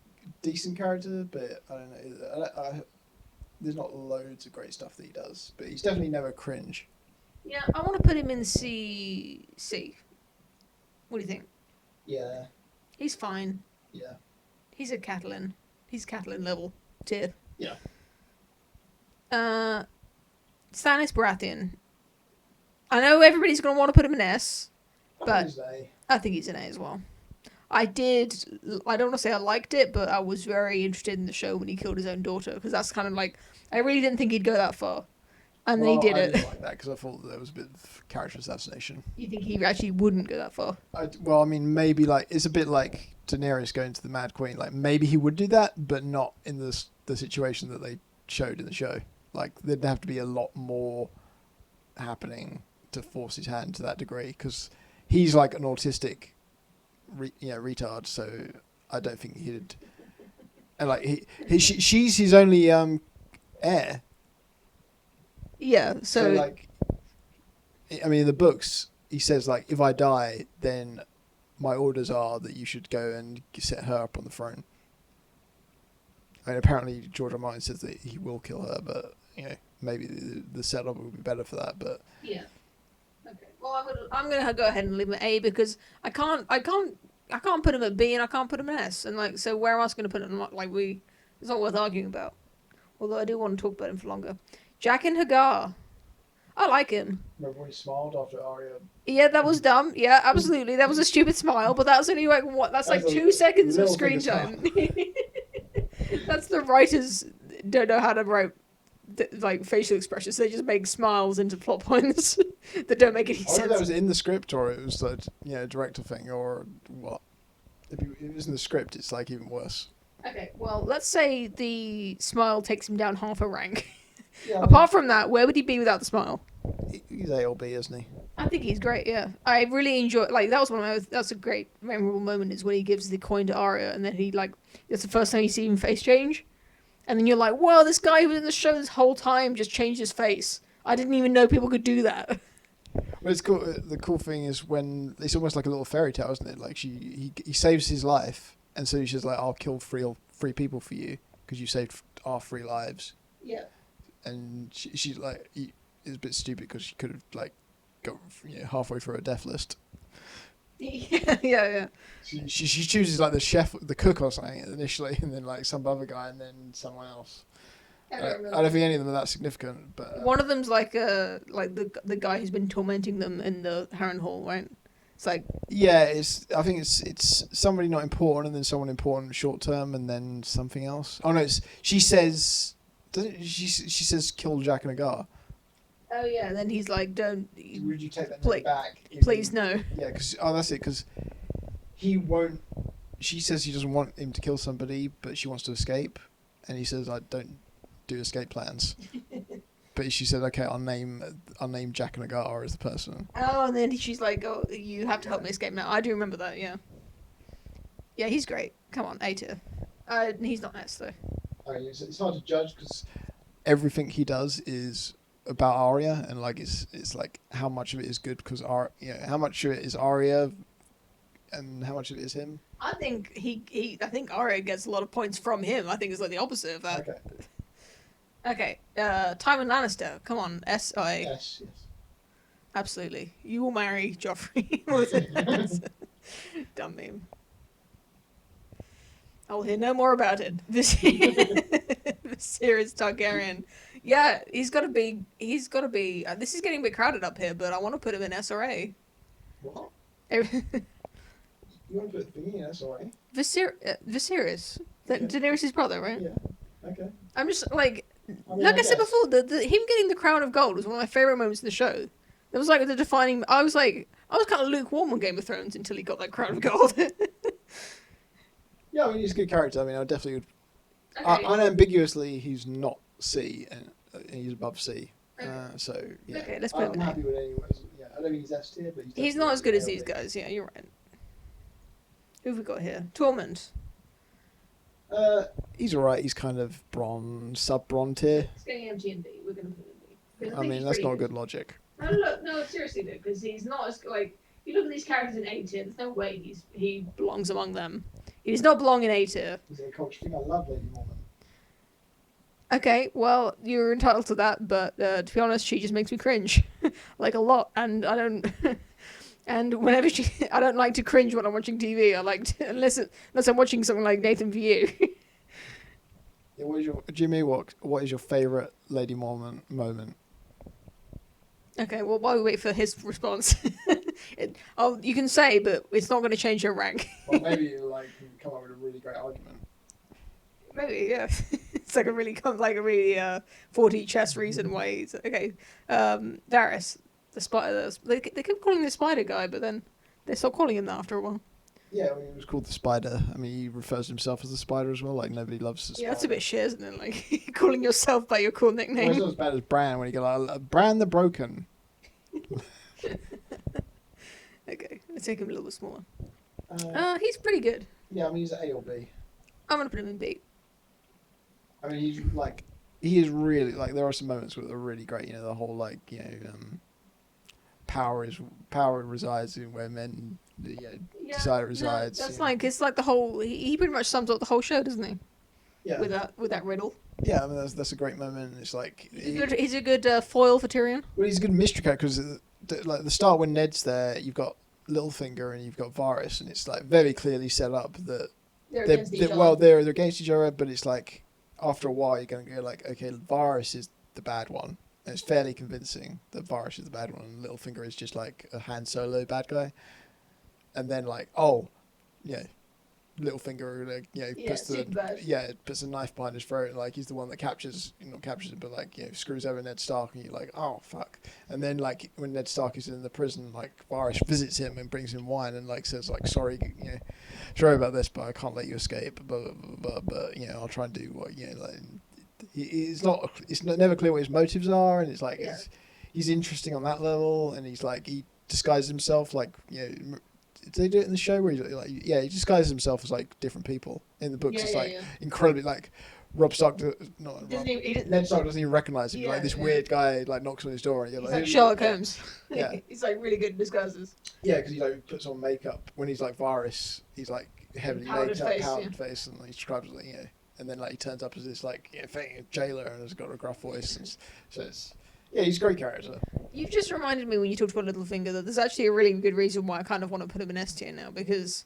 decent character, but I don't know. There's not loads of great stuff that he does, but he's definitely never cringe. Yeah, I want to put him in C. What do you think? Yeah. He's fine. Yeah. He's a Catelyn. He's Catelyn level tier. Yeah. Stannis Baratheon. I know everybody's going to want to put him in S, but I think he's an A as well. I don't want to say I liked it, but I was very interested in the show when he killed his own daughter, because that's kind of like, I really didn't think he'd go that far. And then he did it. I didn't like that because I thought there was a bit of character assassination. You think he actually wouldn't go that far? Well, I mean, maybe like it's a bit like Daenerys going to the Mad Queen. Like maybe he would do that, but not in the situation that they showed in the show. Like there'd have to be a lot more happening to force his hand to that degree, because he's like an autistic, retard. So I don't think he'd. And like she's his only heir. Yeah, so like, I mean, in the books, he says, like, if I die, then my orders are that you should go and set her up on the throne. I mean, apparently, Jorah Mormont says that he will kill her, but, maybe the setup will be better for that, but... Yeah. Okay. Well, I'm gonna go ahead and leave him at A, because I can't put him at B, and I can't put him at S, and, like, so where else going to put him? Like, it's not worth arguing about. Although I do want to talk about him for longer. Jaqen H'ghar. I like him. Remember when he smiled after Arya? Yeah, that was dumb. Yeah, absolutely. That was a stupid smile, but that's only like, what? That's like 2 seconds of screen time. That's the writers don't know how to write like facial expressions. They just make smiles into plot points that don't make any sense. Either that was in the script, or it was a director thing, or what? If it was in the script, it's like even worse. Okay, well, let's say the smile takes him down half a rank. Yeah, Apart from that, where would he be without the smile? He's A or B, isn't he? I think he's great, yeah. I really enjoy, that's a great memorable moment, is when he gives the coin to Arya, and then it's the first time you see him face change. And then you're like, whoa, this guy who was in the show this whole time just changed his face. I didn't even know people could do that. Well, it's cool. The cool thing is when it's almost like a little fairy tale, isn't it? Like he saves his life, and so she's like, "I'll kill three people for you because you saved our 3 lives." Yeah. And she's like, it's a bit stupid because she could have like got halfway through a death list. Yeah. She chooses like the chef, the cook or something initially, and then like some other guy, and then someone else. I don't think any of them are that significant, but one of them's like the guy who's been tormenting them in the Harrenhal, right? It's like I think it's somebody not important, and then someone important short term, and then something else. Oh no, she says Doesn't she says kill Jaqen H'ghar. Oh yeah, and then he's like, "Don't." Would you take that Please- back? Please no. Yeah, because that's it. Because he won't. She says he doesn't want him to kill somebody, but she wants to escape, and he says, "I don't do escape plans." But she said, "Okay, I'll name Jaqen H'ghar as the person." Oh, and then she's like, "Oh, you have to help me escape now." I do remember that. Yeah. Yeah, he's great. Come on, A tier. He's not S though. I mean, it's hard to judge because everything he does is about Arya, and like it's like how much of it is good because how much of it is Arya, and how much of it is him. I think I think Arya gets a lot of points from him. I think it's like the opposite of that. Okay. Tywin Lannister. Come on, S or A? Yes. Absolutely. You will marry Joffrey. What was it? Dumb meme. I will hear no more about it. Viserys Targaryen. Yeah, he's got to be. This is getting a bit crowded up here, but I want to put him in S or A. What? You want to put the thingy in S or A? Viserys. Daenerys' brother, right? Yeah. Okay. I'm just like. I mean, Like I said guess. before, him getting the crown of gold was one of my favorite moments in the show. It was like the defining. I was kind of lukewarm on Game of Thrones until he got that crown of gold. Yeah, I mean, he's a good character. I mean, I definitely would. Okay. Unambiguously, he's not C, and he's above C. Okay. So yeah. Okay, let's put him in I'm A. happy with anyone. Yeah, I don't think he's S tier, but He's not as good as these guys. Yeah, you're right. Who have we got here? Tormund. He's alright. He's kind of sub-bronze tier. It's getting MT and B. We're gonna put him in B. I mean, that's not good logic. No, seriously though, because he's not as like. You look at these characters in A tier. There's no way he belongs among them. He does not belong in A tier. He's a culture thing. I love Lady Mormont. Okay, well, you're entitled to that, but to be honest, she just makes me cringe, like a lot, and I don't. And whenever I don't like to cringe when I'm watching TV. I like to, unless I'm watching something like Nathan for You. Yeah, Jimmy? What is your favourite Lady Mormont moment? Okay, well, while we wait for his response, you can say, but it's not going to change your rank. Well, maybe you come up with a really great argument. Maybe, yeah. It's like a really 40 chess reason why he's okay. Varys, the spider. They kept calling him the spider guy, but then they stopped calling him that after a while. Yeah, I mean, he was called the Spider. I mean, he refers to himself as the Spider as well. Like, nobody loves the Spider. Yeah, that's a bit shit, isn't it? Like, calling yourself by your cool nickname. Well, it's not as bad as Bran when you go like, Bran the Broken. Okay, let's take him a little bit smaller. He's He's pretty good. Yeah, I mean, he's A or B. I'm going to put him in B. I mean, he is really, there are some moments where they're really great. You know, the whole, power resides in where men decide it resides. That's it's like the whole. He pretty much sums up the whole show, doesn't he? Yeah. With that riddle. Yeah, I mean that's a great moment. It's like He's a good foil for Tyrion. Well, he's a good mystery character because the start when Ned's there, you've got Littlefinger and you've got Varys, and it's like very clearly set up that they're against each other. But it's like after a while you're going to go like, okay, Varys is the bad one. And it's fairly convincing that Varys is the bad one, and Littlefinger is just like a Han Solo bad guy. And then Littlefinger, puts a knife behind his throat, and he's the one that not captures it, but screws over Ned Stark, and you're like, oh fuck. And then when Ned Stark is in the prison, Varys visits him and brings him wine and says sorry about this, but I can't let you escape. But I'll try and do what it's never clear what his motives are, and he's interesting on that level, and he disguises himself did they do it in the show where he disguises himself as different people in the books? Incredibly Robb Stark Ned Stark doesn't even recognize him. This weird guy knocks on his door and you're he's like Sherlock Holmes. Yeah. He's really good at disguises. Yeah, because he puts on makeup when he's Varys. He's heavily maked up, powdered face, and he describes and then he turns up as this jailer and has got a gruff voice. And so it's he's a great character. You've just reminded me when you talked about Littlefinger that there's actually a really good reason why I kind of want to put him in S tier now, because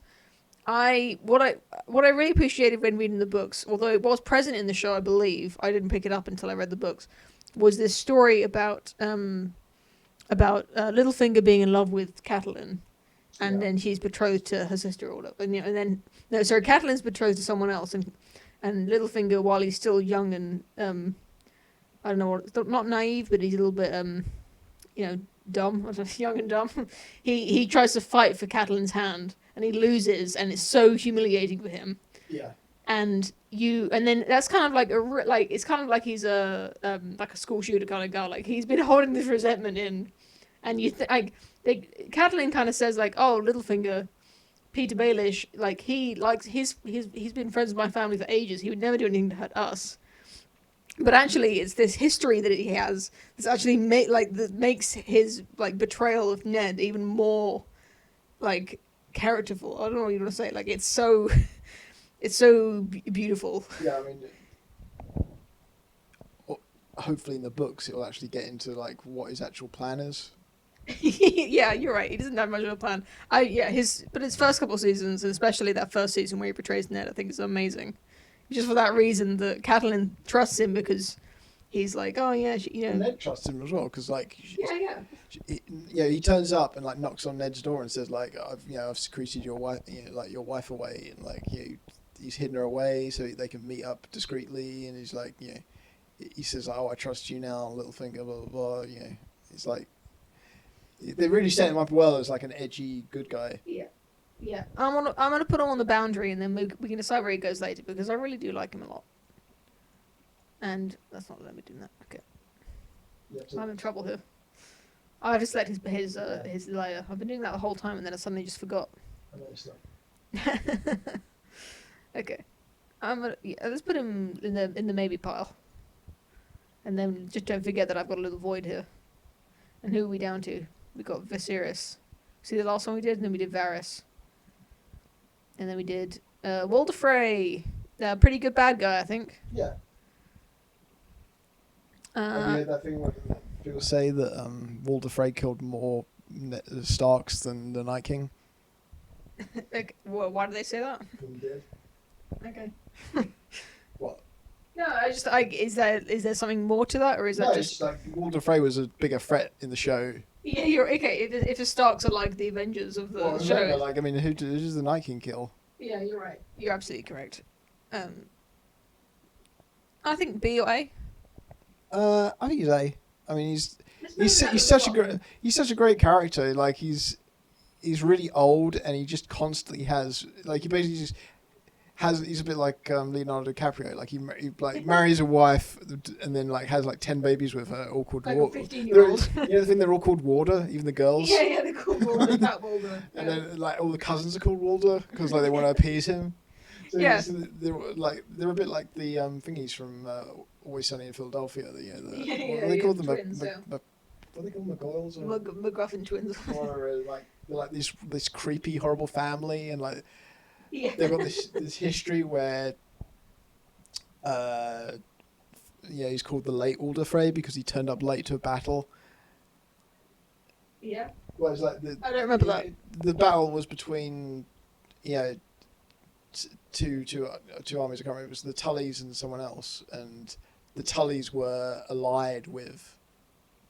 what I really appreciated when reading the books, although it was present in the show, I believe I didn't pick it up until I read the books, was this story about Littlefinger being in love with Catelyn, and then she's betrothed to her sister or whatever, Catelyn's betrothed to someone else, and Littlefinger, while he's still young and I don't know what, not naive, but he's a little bit dumb, young and dumb. He tries to fight for Catelyn's hand, and he loses, and it's so humiliating for him. Yeah. And then that's kind of like it's kind of like he's a like a school shooter kind of guy. Like he's been holding this resentment in, and Catelyn kind of says like, oh, Littlefinger, Peter Baelish, like he's been friends with my family for ages. He would never do anything to hurt us. But actually, it's this history that he has that's actually that makes his like betrayal of Ned even more like characterful. I don't know what you want to say. Like it's so beautiful. Yeah, I mean, hopefully in the books it'll actually get into like what his actual plan is. Yeah, you're right. He doesn't have much of a plan. His first couple of seasons, and especially that first season where he portrays Ned, I think is amazing. Just for that reason, that Catelyn trusts him because he's like, oh yeah, Ned trusts him as well because like, he turns up and like knocks on Ned's door and says like, I've secreted your wife, your wife away, and like he's hidden her away so they can meet up discreetly, and he's like, he says, oh, I trust you now, Littlefinger, blah blah blah. It's like they really set him up well as like an edgy good guy. Yeah. Yeah, I'm gonna put him on the boundary, and then we can decide where he goes later, because I really do like him a lot. And that's not let me do that. Okay, I'm in trouble here. I just let his layer. I've been doing that the whole time, and then I suddenly just forgot. Okay, let's put him in the maybe pile, and then just don't forget that I've got a little void here. And who are we down to? We got Viserys. See the last one we did, and then we did Varys. And then we did Walder Frey. Pretty good bad guy, I think. Yeah. Have you heard that thing where people say that Walder Frey killed more Starks than the Night King? Like, why do they say that? He did. Okay. What? No, is there something more to that, or is that just like Walder Frey was a bigger threat in the show? Yeah, you're okay. If the Starks are like the Avengers of the show, no, like I mean, who does the Night King kill? Yeah, you're right. You're absolutely correct. I think B or A. I think he's A. I mean, he's such a great character. Like he's really old, and he just constantly has like he basically just he's a bit like Leonardo DiCaprio. Like he marries a wife and then like has like 10 babies with her, all called like Walder. 15-year-old. The thing, they're all called Walder, even the girls. Yeah, they're called Walder. That Walder. And then like all the cousins are called Walder because like they want to appease him. So yeah. They're a bit like the thingies from Always Sunny in Philadelphia. What do they call them? Twins, what do they call them? McGoyles? McGuffin twins. Or like they're like this creepy, horrible family, and like. Yeah. They've got this history where, he's called the late Walder Frey because he turned up late to a battle. Yeah. Well, it's like I don't remember that. The battle was between, two armies. I can't remember. It was the Tullys and someone else, and the Tullys were allied with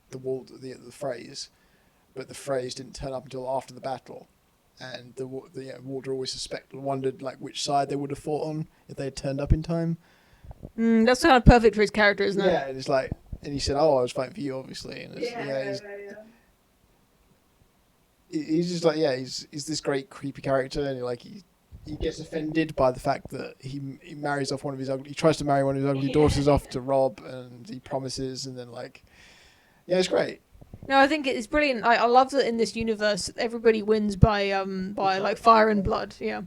the Freys, but the Freys didn't turn up until after the battle. And the Walder always wondered like which side they would have fought on if they had turned up in time. That's kind of perfect for his character, isn't it? Yeah, and it's like, and he said, "Oh, I was fighting for you, obviously." And he's just like, he's this great creepy character, and he gets offended by the fact that he marries off he tries to marry one of his ugly daughters off to Robb, and he promises, and then it's great. No, I think it's brilliant. I love that in this universe everybody wins by like fire and blood. Yeah,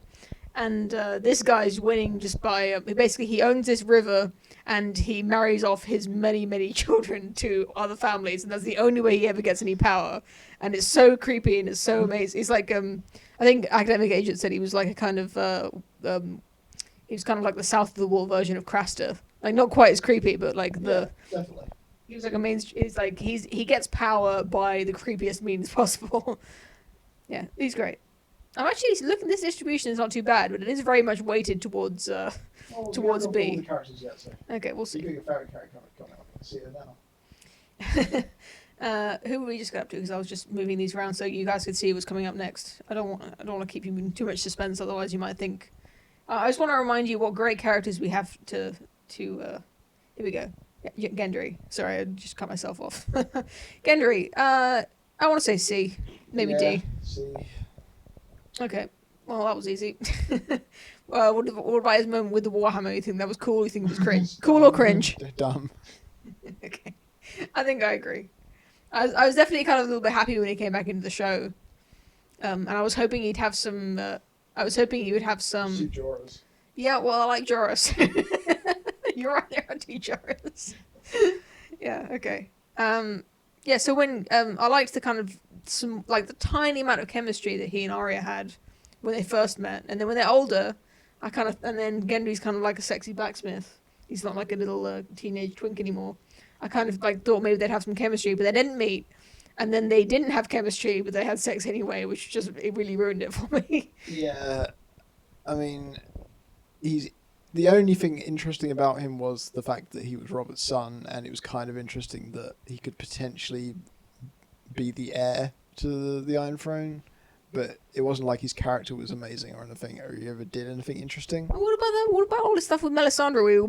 and this guy's winning just by basically he owns this river and he marries off his many children to other families, and that's the only way he ever gets any power. And it's so creepy and it's so amazing. It's like I think Academic Agent said he was like a kind of he was kind of like the South of the Wall version of Craster. Like not quite as creepy, but like definitely. He was like a main. It's like he gets power by the creepiest means possible. Yeah, he's great. I'm actually looking. This distribution is not too bad, but it is very much weighted towards B. All the characters yet, so. Okay, we'll see. You got your fairy character coming up. See it now. Who we just got up to? Because I was just moving these around so you guys could see what's coming up next. I don't want to keep you in too much suspense, otherwise you might think. I just want to remind you what great characters we have to. Here we go. Gendry. Sorry, I just cut myself off. Gendry. I want to say C, maybe D. C. Okay. Well, that was easy. What about his moment with the Warhammer? You think that was cool? You think it was cringe? Cool or cringe? Dumb. Okay. I think I agree. I was definitely kind of a little bit happy when he came back into the show. And I was hoping he'd have some. I was hoping he would have some. Jorahs. Yeah, well, I like Joras. You're right, there are 2 Joras. Yeah. Okay. Yeah. So when I liked the kind of the tiny amount of chemistry that he and Arya had when they first met, and then when they're older, and then Gendry's kind of like a sexy blacksmith. He's not like a little teenage twink anymore. I kind of thought maybe they'd have some chemistry, but they didn't meet. And then they didn't have chemistry, but they had sex anyway, which it really ruined it for me. Yeah, I mean, the only thing interesting about him was the fact that he was Robert's son, and it was kind of interesting that he could potentially be the heir to the Iron Throne. But it wasn't like his character was amazing or anything, or he ever did anything interesting. What about that? What about all this stuff with Melisandre? Where he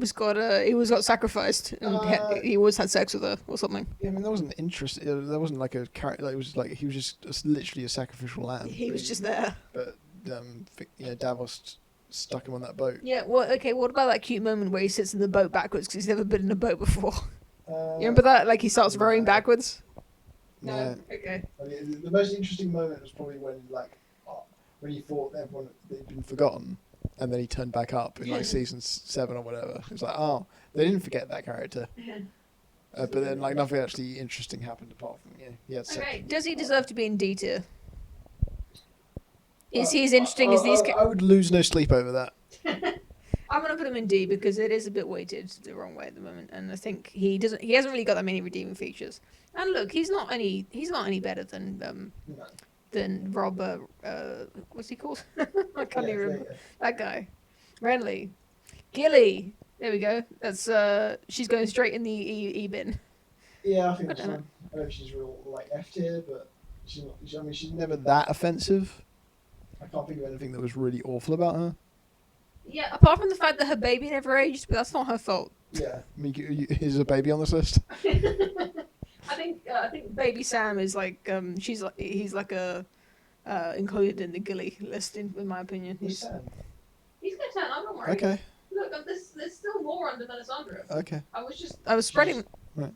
always got sacrificed, and he always had sex with her or something. Yeah, I mean, that wasn't interesting. That wasn't like a character. It was like he was just literally a sacrificial lamb. He was just there. But Davos stuck him on that boat. Yeah. Well, okay. What about that cute moment where he sits in the boat backwards because he's never been in a boat before? You remember that? Like he starts rowing backwards. No. Okay. I mean, the most interesting moment was probably when he thought everyone they'd been forgotten, and then he turned back up in season 7 or whatever. It was like, oh, they didn't forget that character. But then nothing actually interesting happened apart from he had sex. Okay. Does he deserve to be in D tier? Is he as interesting as these? I would lose no sleep over that. I'm gonna put him in D because it is a bit weighted the wrong way at the moment, and I think he hasn't really got that many redeeming features. And look, he's not any better than Robb. What's he called? I can't even remember that guy. Renly, Gilly. There we go. That's she's going straight in the E bin. Yeah, I think that's fine. I know she's real F tier, but she's not. I mean, she's never that offensive. I can't think of anything that was really awful about her. Yeah, apart from the fact that her baby never aged, but that's not her fault. Yeah, I mean, is a baby on this list? I think baby Sam is he's included in the Gilly list in my opinion. He's gonna turn up, don't worry. Okay. Look, there's still more under Melisandre. Okay. I was spreading. Right.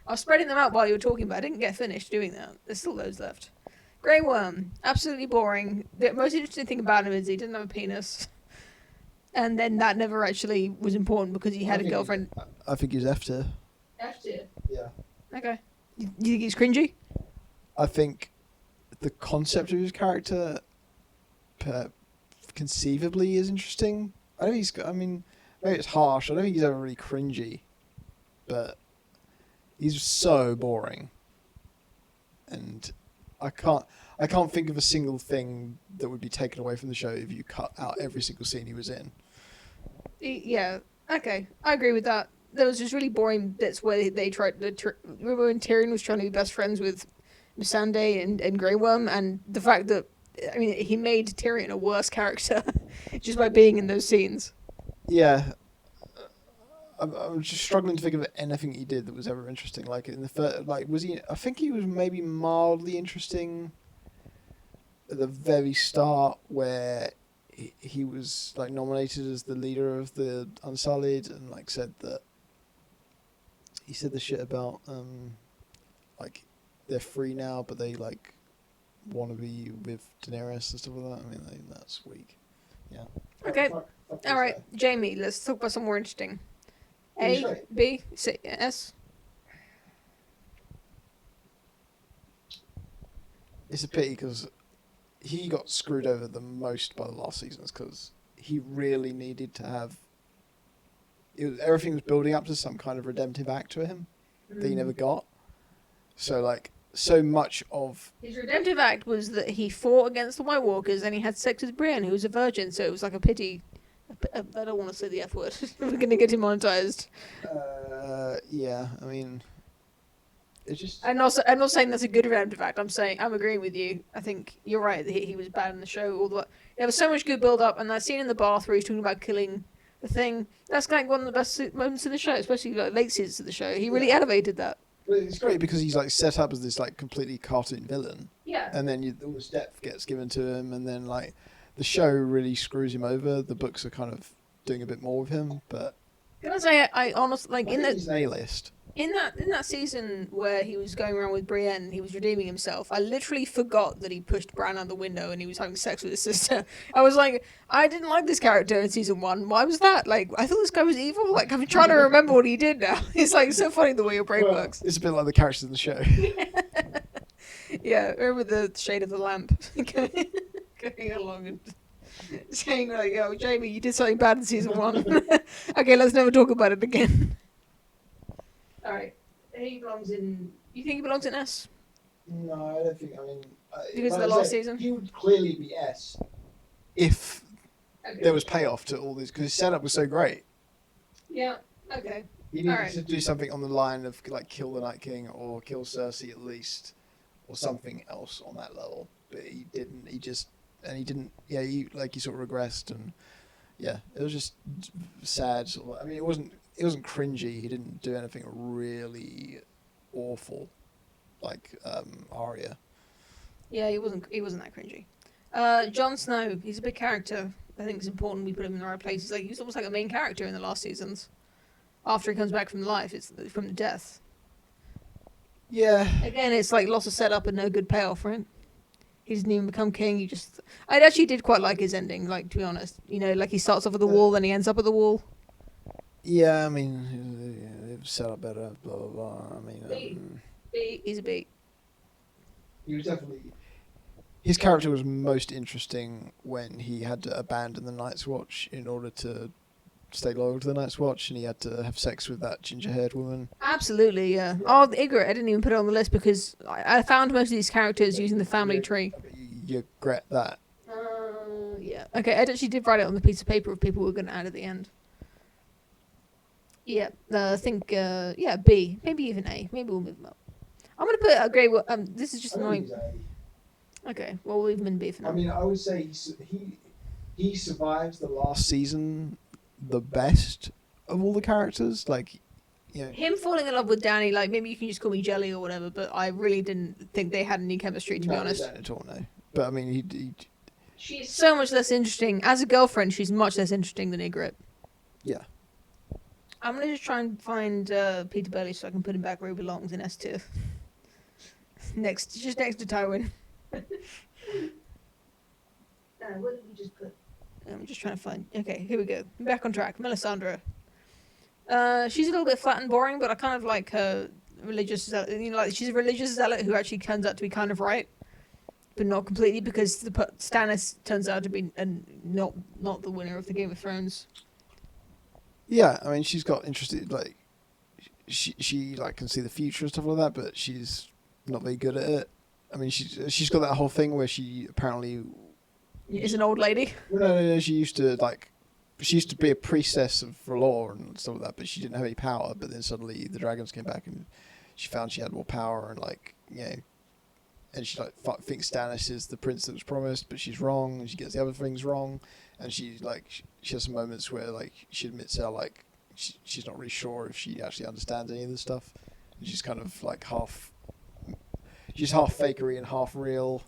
I was spreading them out while you were talking, but I didn't get finished doing that. There's still loads left. Grey Worm, absolutely boring. The most interesting thing about him is he didn't have a penis. And then that never actually was important because he had a girlfriend. I think he's F tier. F tier? Yeah. Okay. You think he's cringy? I think the concept of his character conceivably is interesting. I don't think maybe it's harsh. I don't think he's ever really cringy. But he's so boring. And I can't think of a single thing that would be taken away from the show if you cut out every single scene he was in. Yeah, okay. I agree with that. There was just really boring bits where they tried to... Remember when Tyrion was trying to be best friends with Missandei and Grey Worm, and the fact that, I mean, he made Tyrion a worse character just by being in those scenes. Yeah. I'm just struggling to think of anything he did that was ever interesting. Like in the first, was he? I think he was maybe mildly interesting at the very start, where he was nominated as the leader of the Unsullied, and said that he said the shit about they're free now, but they want to be with Daenerys and stuff like that. I mean, that's weak. Yeah. Okay. All right, Jamie. Let's talk about something more interesting. A, B, C, S. It's a pity because he got screwed over the most by the last seasons because he really needed to have... everything was building up to some kind of redemptive act to him that he never got. So, so much of... His redemptive act was that he fought against the White Walkers and he had sex with Brienne, who was a virgin, so it was like a pity... I don't want to say the F word. We're going to get demonetized. Yeah, I mean, it's just... I'm not saying that's a good redemptive act. I'm agreeing with you. I think you're right that he was bad in the show. There was so much good build up, and that scene in the bath where he's talking about killing the thing. That's like one of the best moments in the show, especially like late seasons of the show. He really elevated that. But it's great because he's like set up as this like completely cartoon villain. Yeah. And then all this depth gets given to him, and then like the show really screws him over. The books are kind of doing a bit more with him, but can I say I honestly like he's an A-list. In that season where he was going around with Brienne, he was redeeming himself. I literally forgot that he pushed Bran out the window and he was having sex with his sister. I was like, I didn't like this character in season 1. Why was that? Like, I thought this guy was evil. Like, I'm trying to remember what he did now. It's like so funny the way your brain works. It's a bit like the characters in the show. Yeah, remember the shade of the lamp going along and saying like, "Oh, Jamie, you did something bad in season 1. Okay, let's never talk about it again." All right, he belongs in. You think he belongs in S? No, I don't think. I mean, because of the last season, he would clearly be S if there was payoff to all this, because his setup was so great. Yeah. Okay. He needed to do something on the line of like kill the Night King or kill Cersei at least, or something else on that level. But he didn't. He didn't. Yeah, he sort of regressed, and yeah, it was just sad. I mean, it wasn't cringy. He didn't do anything really awful, like Arya. Yeah, he wasn't that cringy. Jon Snow, he's a big character. I think it's important we put him in the right place. He's almost like a main character in the last seasons. After he comes back from life, it's from the death. Yeah. Again, it's like lots of setup and no good payoff, right? He doesn't even become king. I actually did quite like his ending. Like, to be honest, like he starts off at the wall, then he ends up at the wall. Yeah, I mean, they've set up better. Blah blah blah. I mean, he's a B. He was definitely. His character was most interesting when he had to abandon the Night's Watch in order to stay loyal to the Night's Watch, and he had to have sex with that ginger-haired woman. Absolutely, yeah. Oh, the Ygritte, I didn't even put it on the list because I found most of these characters using the family tree. You regret that. Yeah. Okay, I actually did write it on the piece of paper of people we were going to add at the end. Yeah, I think, B. Maybe even A. Maybe we'll move them up. I'm going to put a grey... this is just annoying. Okay, well, we'll leave him in B for now. I mean, I would say he survives the last season the best of all the characters. Like, him falling in love with Dany, like, maybe you can just call me Jelly or whatever, but I really didn't think they had any chemistry, to be honest. No, at all, no. But, I mean, she's so much less interesting. As a girlfriend, she's much less interesting than Ygritte. Yeah. I'm going to just try and find Peter Bailey so I can put him back where he belongs in S tier. Just next to Tywin. What did we just put? I'm just trying to find... Okay, here we go. Back on track. Melisandre. She's a little bit flat and boring, but I kind of like her religious zealot. Like she's a religious zealot who actually turns out to be kind of right, but not completely, because Stannis turns out to be not the winner of the Game of Thrones. Yeah, I mean, she's got interested, like, she like can see the future and stuff like that, but she's not very good at it. I mean, she's got that whole thing where she apparently is an old lady. No, she used to be a priestess of R'hllor and stuff like that, but she didn't have any power. But then suddenly the dragons came back and she found she had more power, and and she thinks Stannis is the prince that was promised, but she's wrong, and she gets the other things wrong, and she has some moments where she admits how she's not really sure if she actually understands any of this stuff, and she's kind of she's half fakery and half real.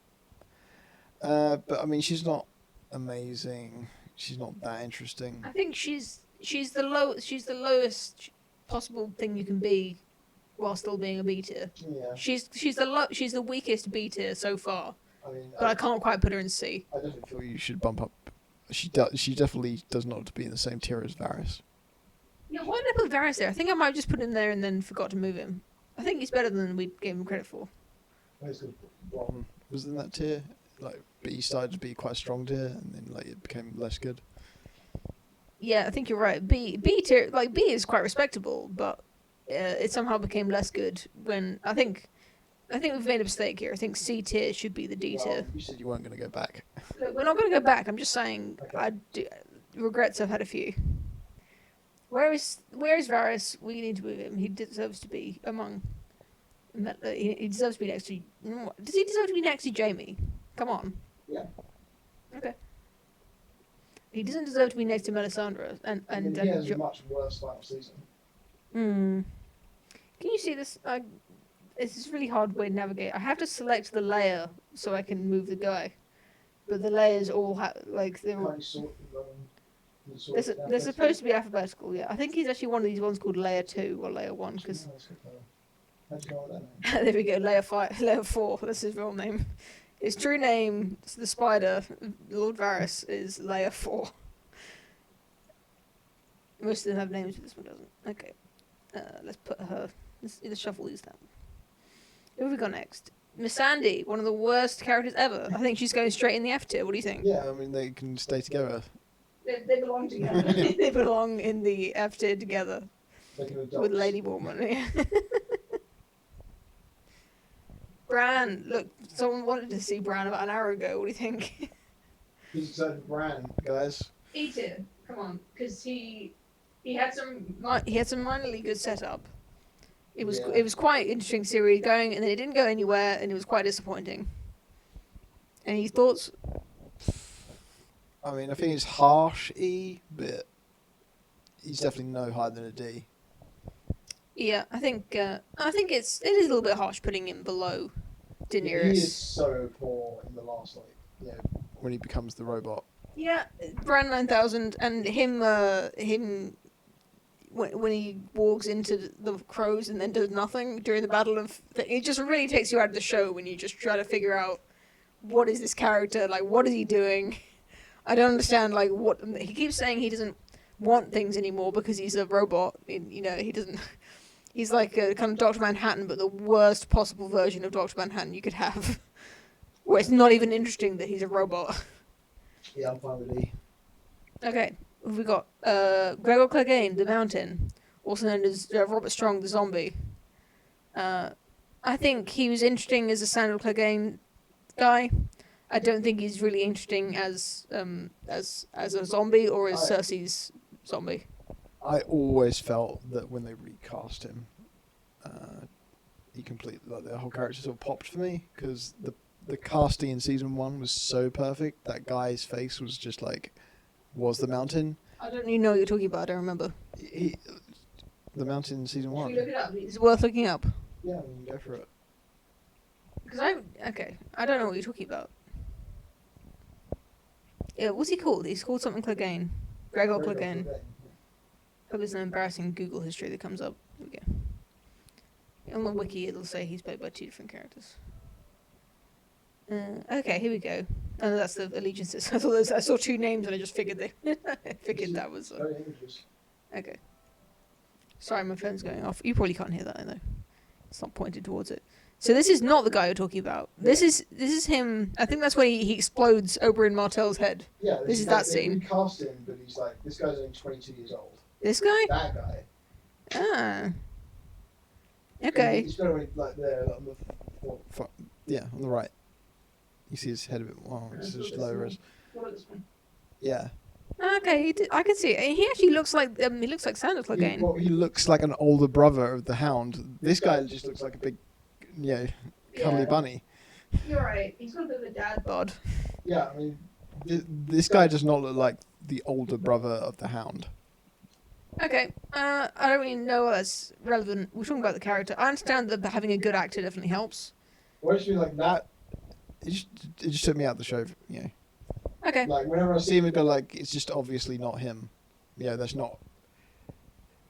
But I mean, she's not amazing. She's not that interesting. I think she's the lowest possible thing you can be, while still being a B tier. Yeah. She's the weakest B tier so far. I mean, but I can't quite put her in C. I definitely feel you should bump up. She definitely does not be in the same tier as Varys. Yeah, why did I put Varys there? I think I might have just put him there and then forgot to move him. I think he's better than we gave him credit for. Ron was in that tier, but he started to be quite a strong tier, and then it became less good. Yeah, I think you're right. B tier, B is quite respectable, but it somehow became less good when I think we've made a mistake here. I think C tier should be the D tier. You said you weren't going to go back. Look, we're not going to go back. I'm just saying. Okay. Regrets. I've had a few. Where is Varys? We need to move him. He deserves to be among. He deserves to be next to. Does he deserve to be next to Jaime? Come on. Yeah. Okay. He doesn't deserve to be next to Melisandre. And he has a much worse final season. Can you see this? It's just really hard way to navigate. I have to select the layer so I can move the guy, but the layers all they're supposed to be alphabetical. Yeah, I think he's actually one of these ones called layer 2 or layer 1 because. There we go, layer 5, layer 4. That's his real name. His true name, the spider, Lord Varys, is layer 4. Most of them have names, but this one doesn't. Okay, let's put her. Let's shuffle these down. Who have we got next? Miss Sandy, one of the worst characters ever. I think she's going straight in the F tier. What do you think? Yeah, I mean they can stay together. They belong together. They belong in the F tier together with Lady Mormont. Bran, look, someone wanted to see Bran about an hour ago. What do you think? Who's excited for Bran, guys? E tier, come on, because he had some minorly good setup. It was quite interesting series going, and then it didn't go anywhere, and it was quite disappointing. Any thoughts? I mean, I think it's harsh E, but he's definitely no higher than a D. Yeah, I think it is a little bit harsh putting him below Daenerys. He is so poor in the last, when he becomes the robot. Yeah, Bran 9000 and him when he walks into the crows and then does nothing during the battle of. It just really takes you out of the show when you just try to figure out what is this character, like what is he doing. I don't understand what he keeps saying. He doesn't want things anymore because he's a robot. He doesn't. He's like a kind of Dr. Manhattan, but the worst possible version of Dr. Manhattan you could have. Where it's not even interesting that he's a robot. Yeah, I'm fine with E. Okay, who have we got? Gregor Clegane, the Mountain, also known as Robert Strong, the Zombie. I think he was interesting as a Sandal Clegane guy. I don't think he's really interesting as a zombie or as Cersei's zombie. I always felt that when they recast him, he completely the whole character sort of popped for me because the casting in season 1 was so perfect. That guy's face was just was the Mountain. I don't even know what you're talking about. I don't remember. The Mountain in season 1. Should we look it up? It's worth looking up. Yeah, I mean, go for it. Because I don't know what you're talking about. Yeah, what's he called? He's called something Clegane. Gregor Clegane. Hope there's no embarrassing Google history that comes up. Here we go. On the wiki, it'll say he's played by 2 different characters. Okay, here we go. Oh, that's the allegiances. I saw 2 names and I just figured that was. Okay. Sorry, my phone's going off. You probably can't hear that though. It's not pointed towards it. So this is not the guy you're talking about. This is him. I think that's when he explodes Oberyn Martell's head. Yeah, this is that scene. They recast him, but he's this guy's only 22 years old. This guy? That guy. Ah. Okay. He's better there on the right. You see his head a bit. Wow, it's just lower. Yeah. Okay, I can see it. He actually looks like Sandal Clegane. He looks like an older brother of the Hound. This guy just looks like a big, cuddly bunny. You're right. He's got a bit of a dad bod. Yeah, I mean, this guy does not look like the older brother of the Hound. Okay, I don't really know what's relevant. We're talking about the character. I understand that having a good actor definitely helps. Why does it feel like that? It just took me out of the show, Okay. Whenever I see him, I go it's just obviously not him. Yeah, that's not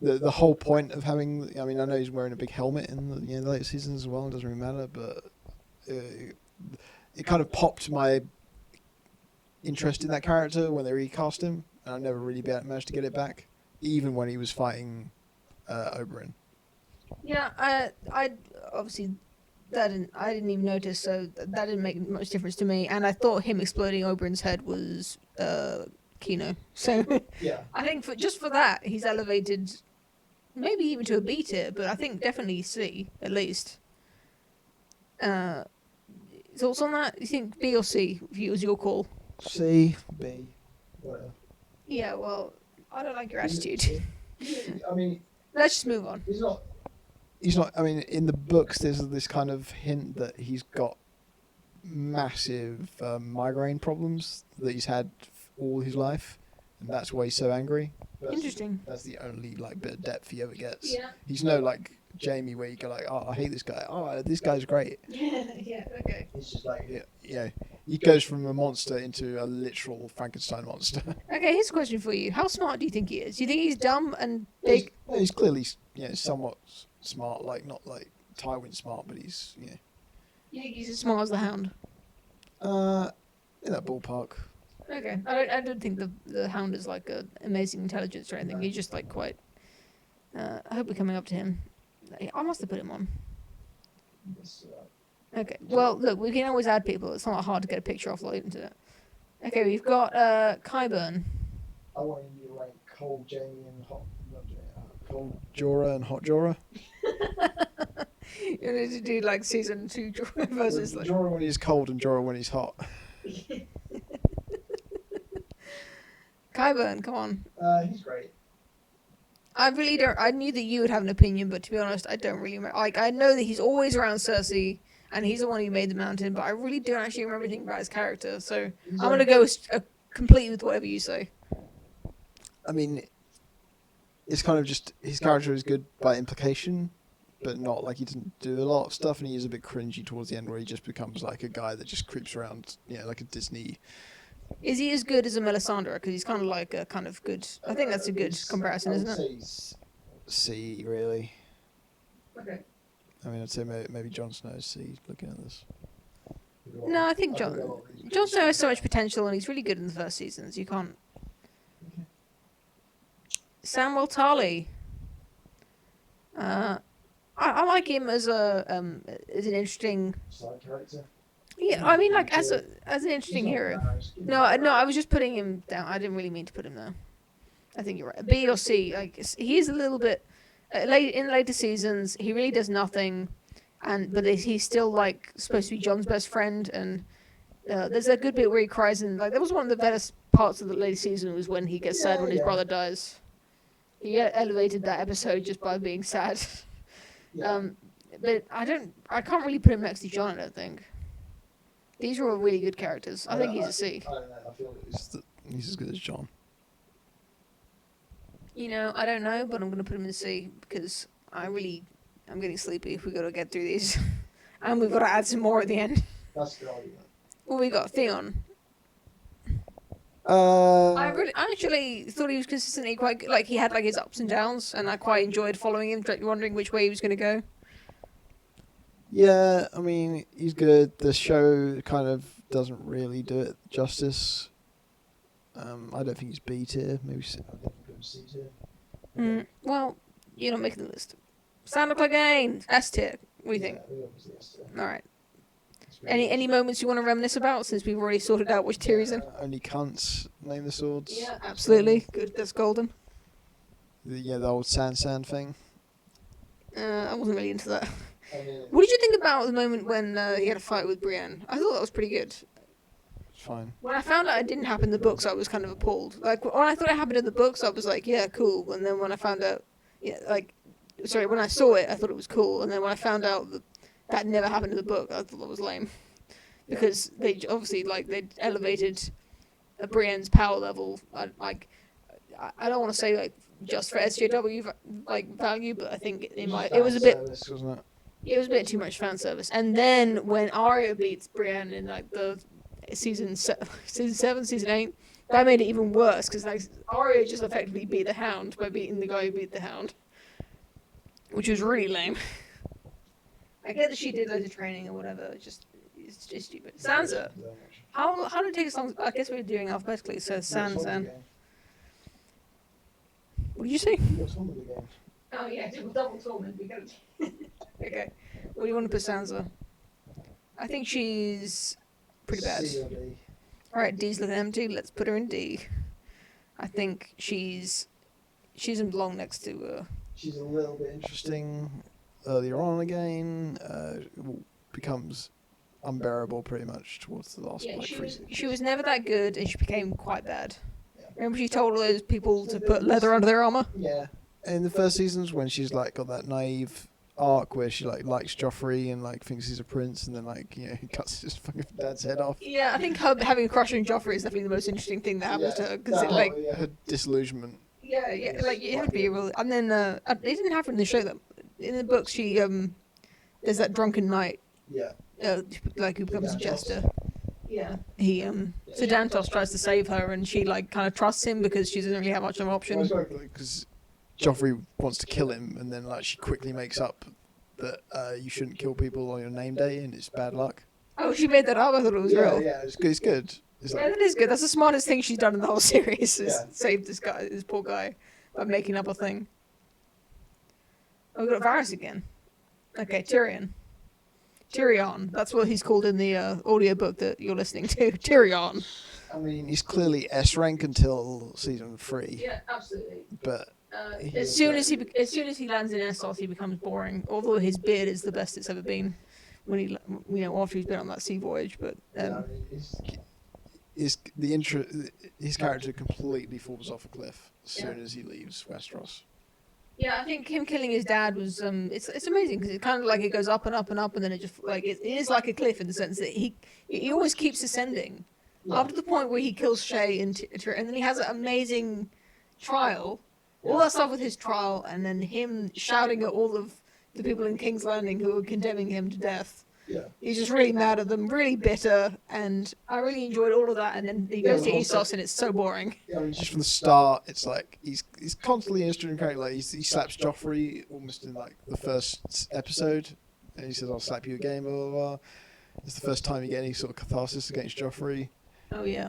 the whole point of having. I mean, I know he's wearing a big helmet in the later seasons as well. It doesn't really matter, but it kind of popped my interest in that character when they recast him, and I never really managed to get it back, even when he was fighting Oberyn. Yeah, I obviously. I didn't even notice, so that didn't make much difference to me. And I thought him exploding Oberyn's head was Kino. So yeah. I think just for that, he's elevated, maybe even to a B tier, but I think definitely C at least. Thoughts on that? You think B or C? If it was your call. C, B, whatever. Yeah, well, I don't like your attitude. I mean, let's just move on. He's not. I mean, in the books, there's this kind of hint that he's got massive migraine problems that he's had all his life, and that's why he's so angry. Interesting. That's the only like bit of depth he ever gets. Yeah. He's no like Jaime where you go like, oh, I hate this guy. Oh, this guy's great. Yeah. Okay. He's just like, he goes from a monster into a literal Frankenstein monster. Okay. Here's a question for you: how smart do you think he is? Do you think he's dumb and big? He's clearly somewhat smart, like not like Tywin smart, but he's You think he's as smart as the Hound? in that ballpark. Okay. I don't think the Hound is like a amazing intelligence or anything. He's just like quite. I hope we're coming up to him. I must have put him on. Okay. Well, look, we can always add people. It's not hard to get a picture off the internet. Okay, we've got Qyburn. I want you to rank Cold Jamie and Cold Jorah and Hot Jorah. You need to do like season 2 Jorah versus like Jorah when he's cold and Jorah when he's hot. Qyburn, come on. He's great. I really don't. I knew that you would have an opinion, but to be honest, I don't really remember. Like, I know that he's always around Cersei, and he's the one who made the mountain, but I really don't actually remember anything about his character. So I'm gonna go completely with whatever you say. I mean, it's kind of just his character is good by implication, but not like he doesn't do a lot of stuff, and he is a bit cringy towards the end, where he just becomes like a guy that just creeps around, like a Disney. Is he as good as a Melisandre? Because he's kind of like a kind of good. I think that's a good comparison, isn't it? He's C, really. Okay. I mean, I'd say maybe Jon Snow's C. Looking at this. No, I think Jon Snow has so much potential, and he's really good in the first seasons. You can't. Samwell Tarly. I like him as an interesting. Side character. Yeah, I mean, like as an interesting hero. No, I was just putting him down. I didn't really mean to put him there. I think you're right. B or C. Like he is a little bit late in later seasons. He really does nothing, but he's still like supposed to be Jon's best friend. And there's a good bit where he cries, and like that was one of the best parts of the later season was when he gets sad when his brother dies. He elevated that episode just by being sad. But I can't really put him next to Jon. I don't think. These are all really good characters. I think he's a C. I don't know. I feel he's as good as Jon. I don't know, but I'm going to put him in C because I'm getting sleepy if we got to get through these. And we've got to add some more at the end. That's the argument. Well, we got Theon. I actually thought he was consistently quite good. Like, he had like his ups and downs, and I quite enjoyed following him, wondering which way he was going to go. Yeah, I mean, he's good. The show kind of doesn't really do it justice. I don't think he's B tier. Maybe C. I think he's C tier. Well, you're not making the list. Sound like again. S tier. What do you think? All right. Any moments you want to reminisce about since we've already sorted out which tier he's in? Only cunts name the swords. Yeah, absolutely. Good. That's golden. The old sand thing. I wasn't really into that. What did you think about the moment when he had a fight with Brienne? I thought that was pretty good. It's fine. When I found out it didn't happen in the books, I was kind of appalled. Like, when I thought it happened in the books, I was like, yeah, cool. And then when I found out, when I saw it, I thought it was cool. And then when I found out that never happened in the book, I thought that was lame. Because they obviously, they elevated Brienne's power level. I don't want to say, just for SJW, value, but I think it was a bit... Wasn't it? It was a bit too much fan service. And then when Arya beats Brienne in the season 7, season 8, that made it even worse because Arya just effectively beat the Hound by beating the guy who beat the Hound, which was really lame. I get that she did loads of training or whatever. It's just stupid. Sansa, how did it take us long? I guess we're doing alphabetically. So Sansa. What did you say? Oh yeah, double torment. Okay. What do you want to put Sansa? I think she's pretty bad. Alright, D's looking empty. Let's put her in D. I think she doesn't belong next to She's a little bit interesting earlier on again. Becomes unbearable pretty much towards the last 3 seasons. She was never that good and she became quite bad. Yeah. Remember she told all those people to put leather under their armour? Yeah. In the first seasons when she's got that naive arc where she like likes Joffrey and like thinks he's a prince, and then like he cuts his fucking dad's head off. Yeah, I think her having a crush on Joffrey is definitely the most interesting thing that happens to her, because her disillusionment. Yeah, like it would be a real. And then it didn't happen in the show. That in the books, she there's that drunken knight. Yeah. Like who becomes a jester. Yeah. He so Dantos tries to save her, and she like kind of trusts him because she doesn't really have much of an option. Because Joffrey wants to kill him, and then like she quickly makes up that you shouldn't kill people on your name day, and it's bad luck. Oh, she made that up. I thought it was real. Yeah, it's good. It's good. That is good. That's the smartest thing she's done in the whole series. Is save this poor guy by making up a thing. Oh, we got Varys again. Okay, Tyrion. That's what he's called in the audiobook that you're listening to. Tyrion. I mean, he's clearly S rank until season 3. Yeah, absolutely. But as soon as he lands in Essos, he becomes boring. Although his beard is the best it's ever been, when he after he's been on that sea voyage. But his character completely falls off a cliff as soon as he leaves Westeros. Yeah, I think him killing his dad was it's amazing, because it's kind of like it goes up and up and up, and then it just like it is like a cliff in the sense that he always keeps ascending up to the point where he kills Shay and then he has an amazing trial, all that stuff with his trial, and then him shouting at all of the people in King's Landing who are condemning him to death. Yeah. He's just really mad at them, really bitter, and I really enjoyed all of that. And then he goes to Essos, and it's so boring. Yeah, I mean, just from the start, it's like he's constantly interested in character. Like he slaps Joffrey almost in like the first episode, and he says, "I'll slap you again." Blah blah blah. It's the first time you get any sort of catharsis against Joffrey. Oh yeah.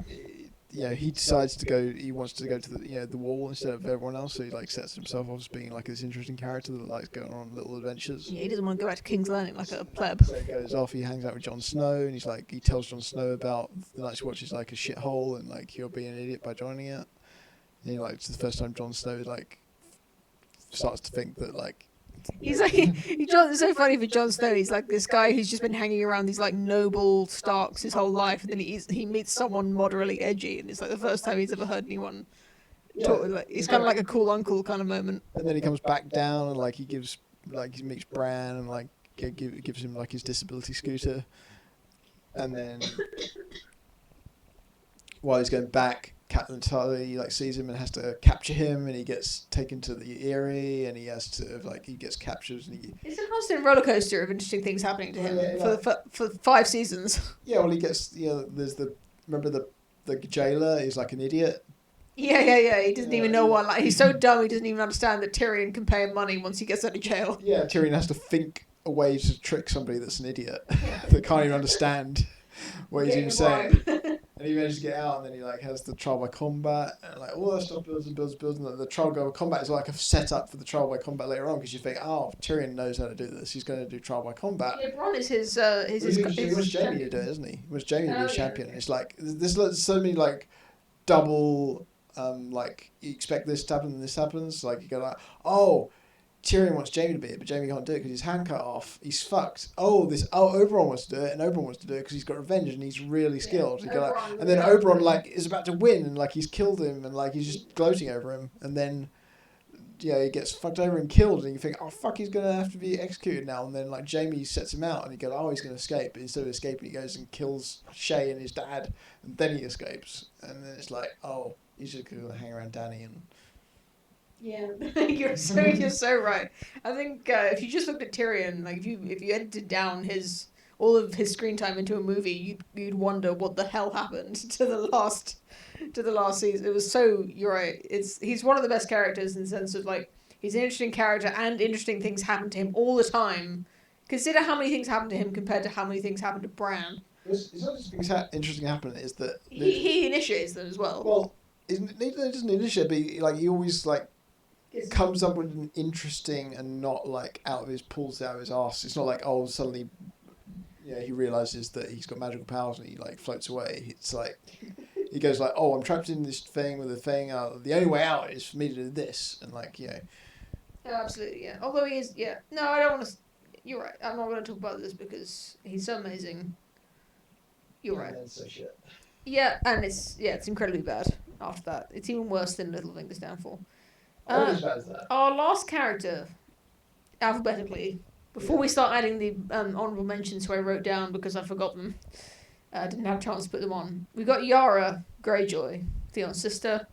He decides to go. He wants to go to the wall instead of everyone else. So he like sets himself off as being like this interesting character that likes going on little adventures. Yeah, he doesn't want to go back to King's Landing like a pleb. So he goes off. He hangs out with Jon Snow, and he tells Jon Snow about the Night's Watch is like a shithole, and like he'll be an idiot by joining it. And it's the first time Jon Snow like starts to think that like. He's like, it's so funny for Jon Snow. He's like this guy who's just been hanging around these like noble Starks his whole life, and then he meets someone moderately edgy, and it's like the first time he's ever heard anyone talk. Like, it's kind of like a cool uncle kind of moment. And then he comes back down, and like he meets Bran, and like gives him like his disability scooter, and then while he's going back, Catelyn Tarly like sees him and has to capture him, and he gets taken to the Eyrie, and he gets captured, and it's a constant roller coaster of interesting things happening to him for 5 seasons. Yeah, well, he gets there's the jailer is like an idiot. Yeah. He doesn't even know what, like, he's so dumb he doesn't even understand that Tyrion can pay him money once he gets out of jail. Yeah, Tyrion has to think a way to trick somebody that's an idiot that can't even understand what he's even saying. And he manages to get out, and then he like has the trial by combat, and like all that stuff builds, and the trial by combat is like a setup for the trial by combat later on, because you think, oh, Tyrion knows how to do this. He's going to do trial by combat. Yeah, Bronn is his he wants Jaime to do it, isn't he? He wants Jaime to be a champion. It's like there's so many like double like you expect this to happen and this happens. Like you go like, oh, Tyrion wants Jaime to be it, but Jaime can't do it because his hand cut off. He's fucked. Oberyn wants to do it, and Oberyn wants to do it because he's got revenge and he's really skilled. And then Oberyn like is about to win, and like he's killed him, and like he's just gloating over him, and then he gets fucked over and killed, and you think, oh fuck, he's gonna have to be executed now. And then like Jaime sets him out, and you go, oh, he's gonna escape, but instead of escaping, he goes and kills Shay and his dad, and then he escapes, and then it's like, oh, he's just gonna hang around Dany and. Yeah, you're so right. I think if you just looked at Tyrion, like if you edited down all of his screen time into a movie, you'd wonder what the hell happened to the last season. It was so, you're right. He's one of the best characters in the sense of like he's an interesting character, and interesting things happen to him all the time. Consider how many things happen to him compared to how many things happen to Bran. It's not just things interesting happen. Is that he initiates them as well. Well, he doesn't initiate, but he always like. Comes up with an interesting and not like pulls out of his arse. It's not like, oh, suddenly he realizes that he's got magical powers and he like floats away. It's like he goes like, oh, I'm trapped in this thing with a thing. The only way out is for me to do this, and like Yeah, absolutely, yeah. Although he is, yeah. No, I don't want to. You're right. I'm not going to talk about this because he's so amazing. You're right. So shit. Yeah, and it's incredibly bad. After that, it's even worse than Littlefinger's downfall. As bad as that. Our last character, alphabetically, Before we start adding the honourable mentions, who I wrote down because I forgot them, I didn't have a chance to put them on. We got Yara Greyjoy, Theon's sister.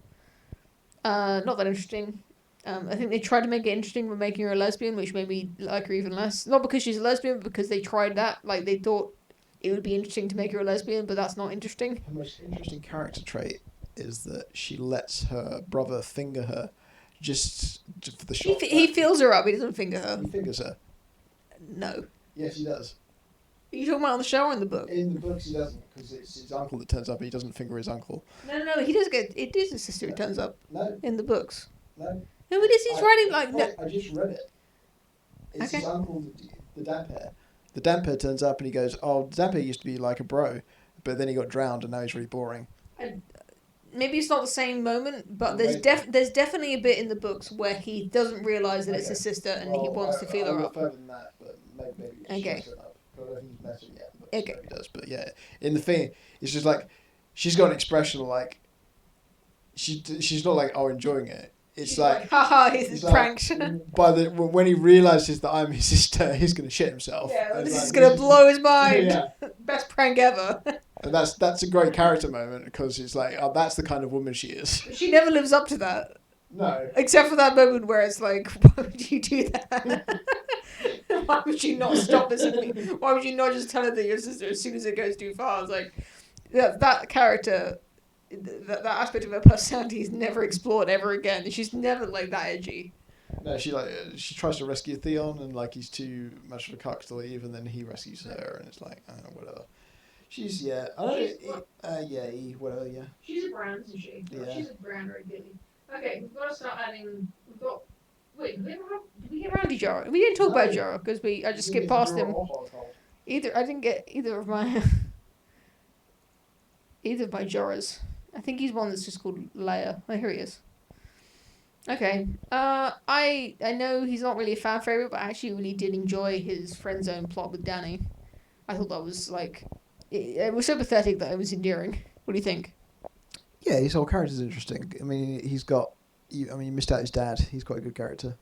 Not that interesting. I think they tried to make it interesting by making her a lesbian, which made me like her even less. Not because she's a lesbian, but because they tried that. Like, they thought it would be interesting to make her a lesbian, but that's not interesting. Her most interesting character trait is that she lets her brother finger her just for the shot. He feels her up, he doesn't finger her. He fingers her. No. Yes, he does. Are you talking about on the show or in the book? In the books, he doesn't, because it's his uncle that turns up and he doesn't finger his uncle. No, he does get... It is his sister who turns up. No. In the books. No. No, it is. He's writing like... No. I just read it. It's Okay. his uncle, the damp hair. The damp hair turns up and he goes, oh, the damp hair used to be like a bro, but then he got drowned and now he's really boring. Maybe it's not the same moment, but there's definitely a bit in the books where he doesn't realise that it's his sister and he wants to feel her up. Further than that, but maybe Okay. it up. I don't think he's met her yet, but Okay. maybe he does. But yeah, in the thing, it's just like, she's got an expression like, she's not like, oh, enjoying it. It's like, haha, he's pranked. When he realises that I'm his sister, he's going to shit himself. Yeah, And this like, is going to blow his mind. Yeah. Best prank ever. And that's a great character moment because it's like, oh, that's the kind of woman she is. She never lives up to that. No. Except for that moment where it's like, why would you do that? Why would you not stop this? Why would you not just tell her that your sister as soon as it goes too far? It's like, that character, that aspect of her personality is never explored ever again. She's never like that edgy. No, she tries to rescue Theon and like he's too much of a cuck to leave, and then he rescues her, and it's like, whatever. She's whatever, yeah. She's a Bran, isn't she? Yeah. She's a Bran regularly. Okay, we've got to start adding. Wait, did we get around to Jorah? We didn't talk about Jorah because I just skipped past him. I didn't get either of my Jorahs. I think he's one that's just called Leia. Oh, here he is. Okay. I know he's not really a fan favorite, but I actually really did enjoy his friend zone plot with Dany. I thought that was like, it was so pathetic that it was endearing. What do you think? Yeah, his whole character's interesting. I mean, you missed out his dad. He's quite a good character.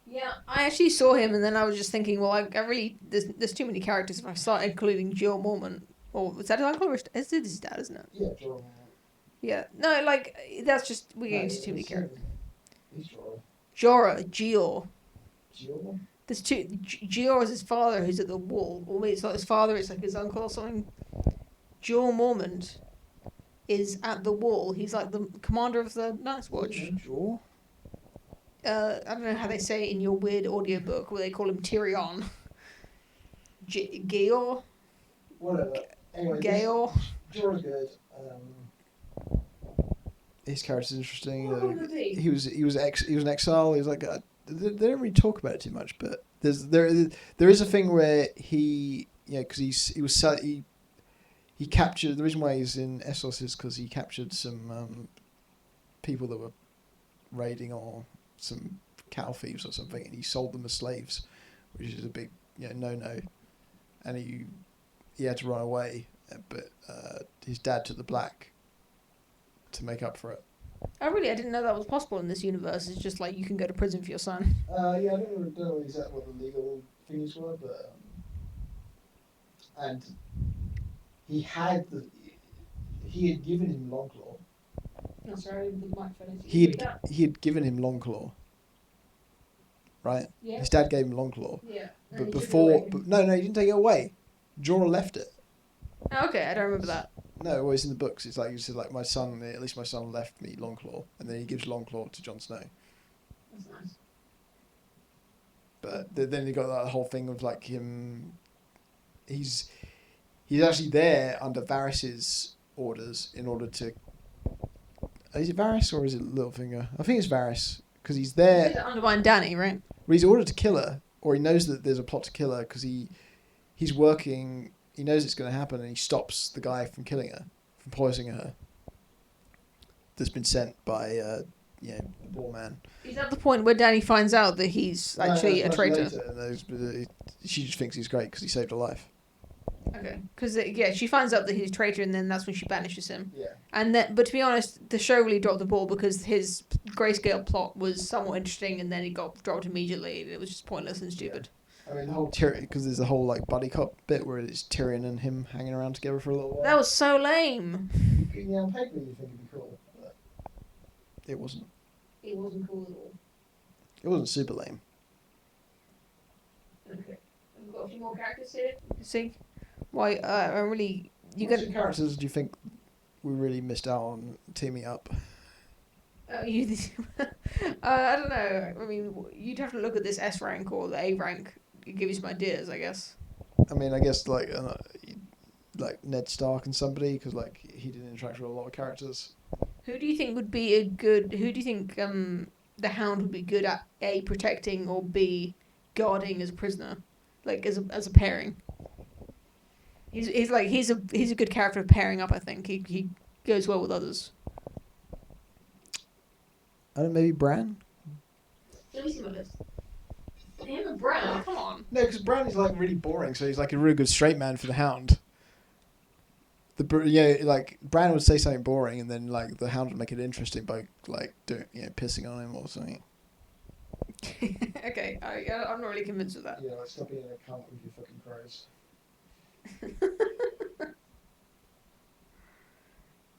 Yeah, I actually saw him, and then I was just thinking, well, I really there's too many characters. If I start including Jorah Mormont, or is that his uncle? Or it's his dad, isn't it? Yeah, Jorah Mormont. Yeah, no, like that's just we're getting into too many characters. He's Jorah. Jeor. Jorah? There's two. Jeor is his father, who's at the wall. Or maybe it's not his father; it's like his uncle or something. Jorah Mormont is at the wall. He's like the commander of the Night's Watch. Jorah? I don't know how they say it in your weird audiobook where they call him Tyrion. Geor? Whatever. Anyway, Geor? Jorah's good. His character's interesting. What would it be? He was an exile. He was like they don't really talk about it too much, but there is a thing where he captured. The reason why he's in Essos is because he captured some people that were raiding or some cattle thieves or something, and he sold them as slaves, which is a big no. And he had to run away, but his dad took the black to make up for it. Oh really? I didn't know that was possible in this universe. It's just like you can go to prison for your son. I don't know exactly what the legal things were, but and he had given him Longclaw. No, sorry, the microphone is. He had given him Longclaw. Right? Yeah. His dad gave him Longclaw. Yeah. But no, he didn't take it away. Jorah left it. Oh, okay, I don't remember that. No, well, it's in the books. It's like, you said, like, my son left me Longclaw, and then he gives Longclaw to Jon Snow. That's nice. But then you got that whole thing of like him. He's actually there under Varys's orders in order to. Is it Varys or is it Littlefinger? I think it's Varys because he's there. He's undermine Dany, right? Well, he's ordered to kill her, or he knows that there's a plot to kill her because he's working. He knows it's going to happen, and he stops the guy from killing her, from poisoning her. That's been sent by the ball man. Is that the point where Dany finds out that he's actually a traitor? She just thinks he's great because he saved her life. Okay, because she finds out that he's a traitor, and then that's when she banishes him. Yeah. And then, but to be honest, the show really dropped the ball because his grayscale plot was somewhat interesting, and then it got dropped immediately. It was just pointless and stupid. I I mean, the whole Tyrion, because there's a whole like buddy cop bit where it's Tyrion and him hanging around together for a little while. That was so lame. Yeah, on paper you think it'd be cool, but it wasn't. It wasn't cool at all. It wasn't super lame. Okay, we've got a few more characters here. See, why? I really. What characters do you think we really missed out on teaming up? You. I don't know. I mean, you'd have to look at this S rank or the A rank. It gives you some ideas, I guess. I mean, I guess like Ned Stark and somebody, because like he did interact with a lot of characters. Who do you think would be a good? Who do you think the Hound would be good at A, protecting, or B, guarding as a prisoner, like as a pairing? He's a good character for pairing up. I think he goes well with others. I don't know, maybe Bran? Let me see my list. Him and Bran, come on. No, because Bran is like really boring, so he's like a really good straight man for the Hound. Like Bran would say something boring, and then like the Hound would make it interesting by like doing pissing on him or something. Okay, I'm not really convinced with that. Yeah, like stop being a cunt with your fucking crows.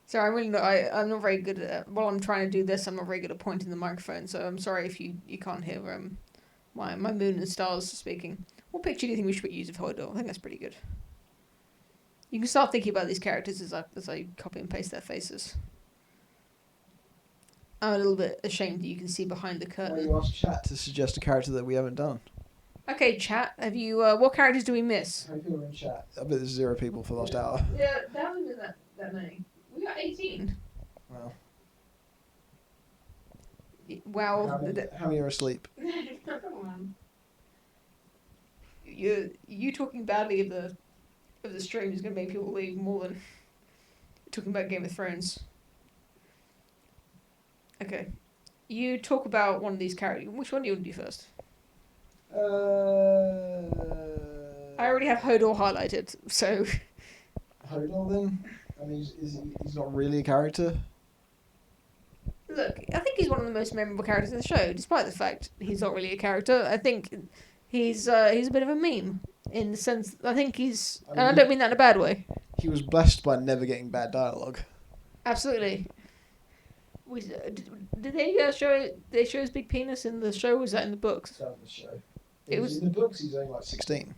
So I'm not very good at while I'm trying to do this. I'm not very good at pointing the microphone. So I'm sorry if you can't hear my moon and stars speaking. What picture do you think we should use of Hodor? I think that's pretty good. You can start thinking about these characters as I copy and paste their faces. I'm a little bit ashamed that you can see behind the curtain. Well, you asked chat to suggest a character that we haven't done. Okay, chat. Have you? What characters do we miss? How many people are in chat? I bet there's 0 people for the last hour. Yeah, that wasn't that many. We got 18. Wow. Wow. How many are asleep? Come on. You talking badly of the stream is going to make people leave more than talking about Game of Thrones. Okay. You talk about one of these characters. Which one do you want to do first? I already have Hodor highlighted, so... Hodor then? I mean, he's not really a character. Look, I think he's one of the most memorable characters in the show, despite the fact he's not really a character. I think he's a bit of a meme, in the sense... I think he's... and I don't mean that in a bad way. He was blessed by never getting bad dialogue. Absolutely. Did they show his big penis in the show, or was that in the books? That was the show. It was in the books, he's only like 16.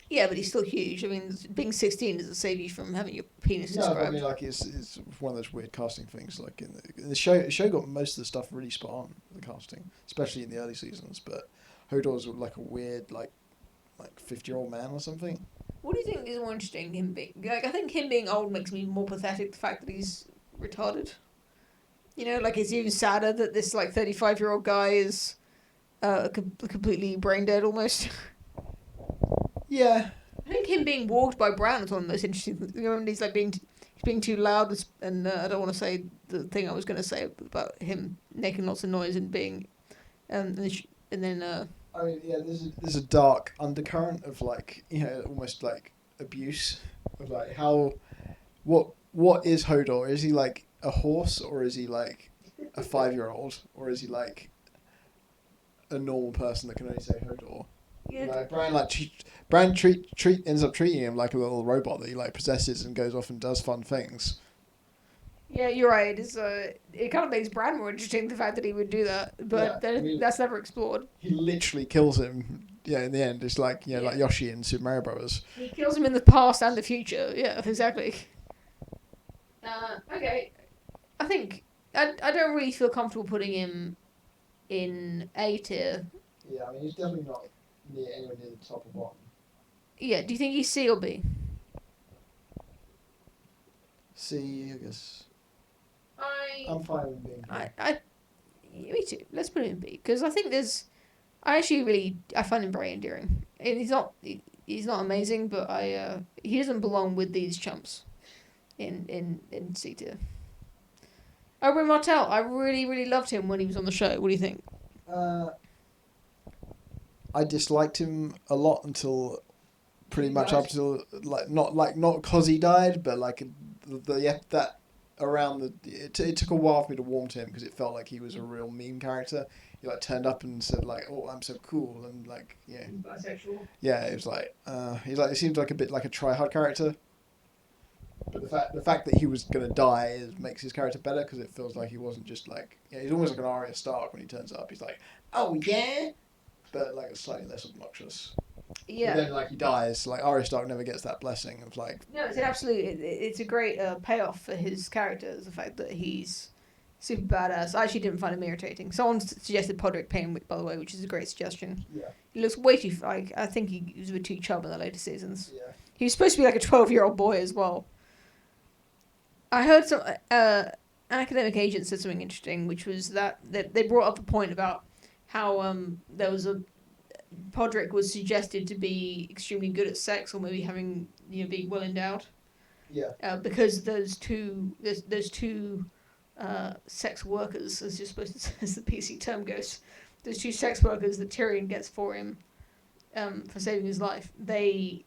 Yeah, but he's still huge. I mean, being 16 doesn't save you from having your penis described. No, I mean, like, it's one of those weird casting things. Like, in the show got most of the stuff really spot on, the casting, especially in the early seasons, but Hodor's like a weird, like 50-year-old man or something. What do you think is more interesting, him being... Like, I think him being old makes me more pathetic, the fact that he's retarded. You know, like, it's even sadder that this, like, 35-year-old guy is completely brain dead, almost. Yeah. I think him being walked by Bran is one of the most interesting things. You know, when he's, like, being too loud, and I don't want to say the thing I was going to say about him making lots of noise and being... and then... I mean, yeah, there's a dark undercurrent of, like, almost, like, abuse. Of, like, how... What is Hodor? Is he, like, a horse, or is he, like, a 5-year-old? Or is he, like, a normal person that can only say Hodor? Yeah. Like, Bran ends up treating him like a little robot that he, like, possesses and goes off and does fun things. Yeah, you're right. It kind of makes Bran more interesting, the fact that he would do that, but that's never explored. He literally kills him. Yeah, in the end, it's like like Yoshi in Super Mario Bros. He kills him in the past and the future. Yeah, exactly. Okay, I think I don't really feel comfortable putting him in A tier. Yeah, I mean, he's definitely not anywhere near the top of one. Yeah, do you think he's C or B? C, I guess. I'm fine with being B. Me too. Let's put him in B, because I think I find him very endearing. And he's not amazing, but he doesn't belong with these chumps in C tier. Oberyn Martell, I really, really loved him when he was on the show. What do you think? I disliked him a lot until pretty much up till not cause he died, but like it took a while for me to warm to him, because it felt like he was a real meme character. he like turned up and said like, "Oh, I'm so cool," and like Bisexual. yeah, it was like he's like, it seems like a bit like a try-hard character. But the fact that he was gonna die makes his character better because it feels like he wasn't just like he's almost like an Arya Stark when he turns up. He's like, "Oh yeah," but like slightly less obnoxious. Yeah. But then like he dies. Like Arya Stark never gets that blessing of like. No, it's an absolute. It's a great payoff for his character. Is the fact that he's super badass. I actually didn't find him irritating. Someone suggested Podrick Payne, by the way, which is a great suggestion. Yeah. He looks way too like. I think he was a bit too chub in the later seasons. Yeah. He was supposed to be like a 12-year-old boy as well. I heard some an academic agent said something interesting, which was that they brought up a point about how there was a Podrick was suggested to be extremely good at sex or maybe having being well endowed. Yeah. Because there's two sex workers, as you're supposed to, as the PC term goes. There's two sex workers that Tyrion gets for him, for saving his life. They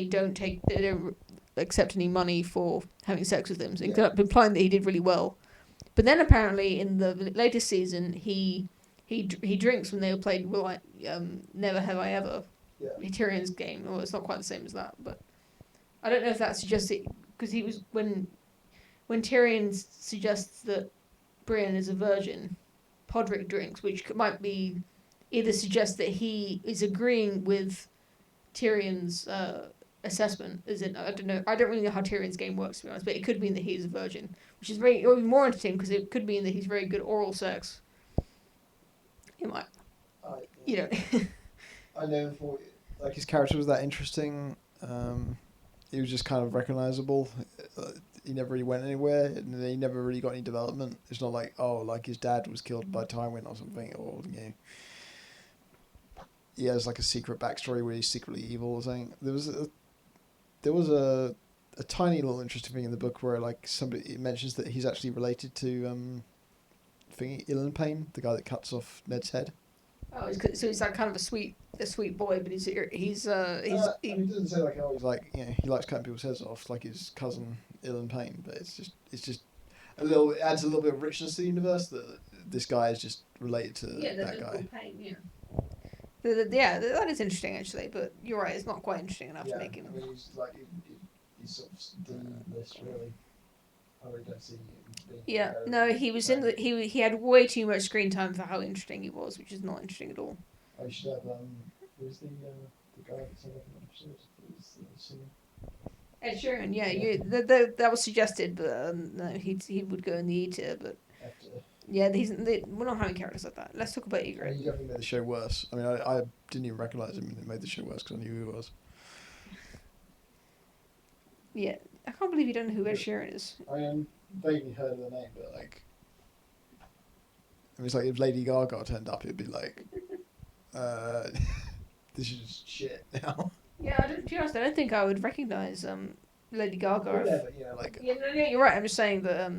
don't accept any money for having sex with him, so implying that he did really well. But then apparently in the latest season he drinks when they played Never Have I Ever, Tyrion's game. Well, it's not quite the same as that, but I don't know if that suggests it because he was when Tyrion suggests that Brienne is a virgin, Podrick drinks, which might be either suggest that he is agreeing with Tyrion's assessment. Is it? I don't know. I don't really know how Tyrion's game works, to be honest, but it could mean that he is a virgin, which is even more interesting because it could mean that he's very good at oral sex. He might. I never thought like his character was that interesting. He was just kind of recognisable. He never really went anywhere, and he never really got any development. It's not like like his dad was killed by Tywin or something, or he has like a secret backstory where he's secretly evil or something. There was a tiny little interesting thing in the book where like somebody mentions that he's actually related to Ilan Payne, the guy that cuts off Ned's head. Oh, so he's like kind of a sweet boy, but he doesn't say like he's like he likes cutting people's heads off like his cousin Ilan Payne, but it's just it adds a little bit of richness to the universe that this guy is just related to that guy. Payne, that is interesting actually, but you're right, it's not quite interesting enough to make him. I mean, he's sort of the list really. I really don't see him being. Yeah, no, he was in he had way too much screen time for how interesting he was, which is not interesting at all. I should have who's the guy that's in the episode? Ed Sheeran, that was suggested, but no, he would go in the E tier, but we're not having characters like that. Let's talk about Ygritte. You definitely made the show worse. I mean, I didn't even recognise him, and it made the show worse because I knew who he was. Yeah, I can't believe you don't know who Ed Sheeran is. I vaguely heard of the name, but like, it's like if Lady Gaga turned up, it'd be like, this is shit now. Yeah, to be honest, I don't think I would recognise Lady Gaga. Whatever, you're right. I'm just saying that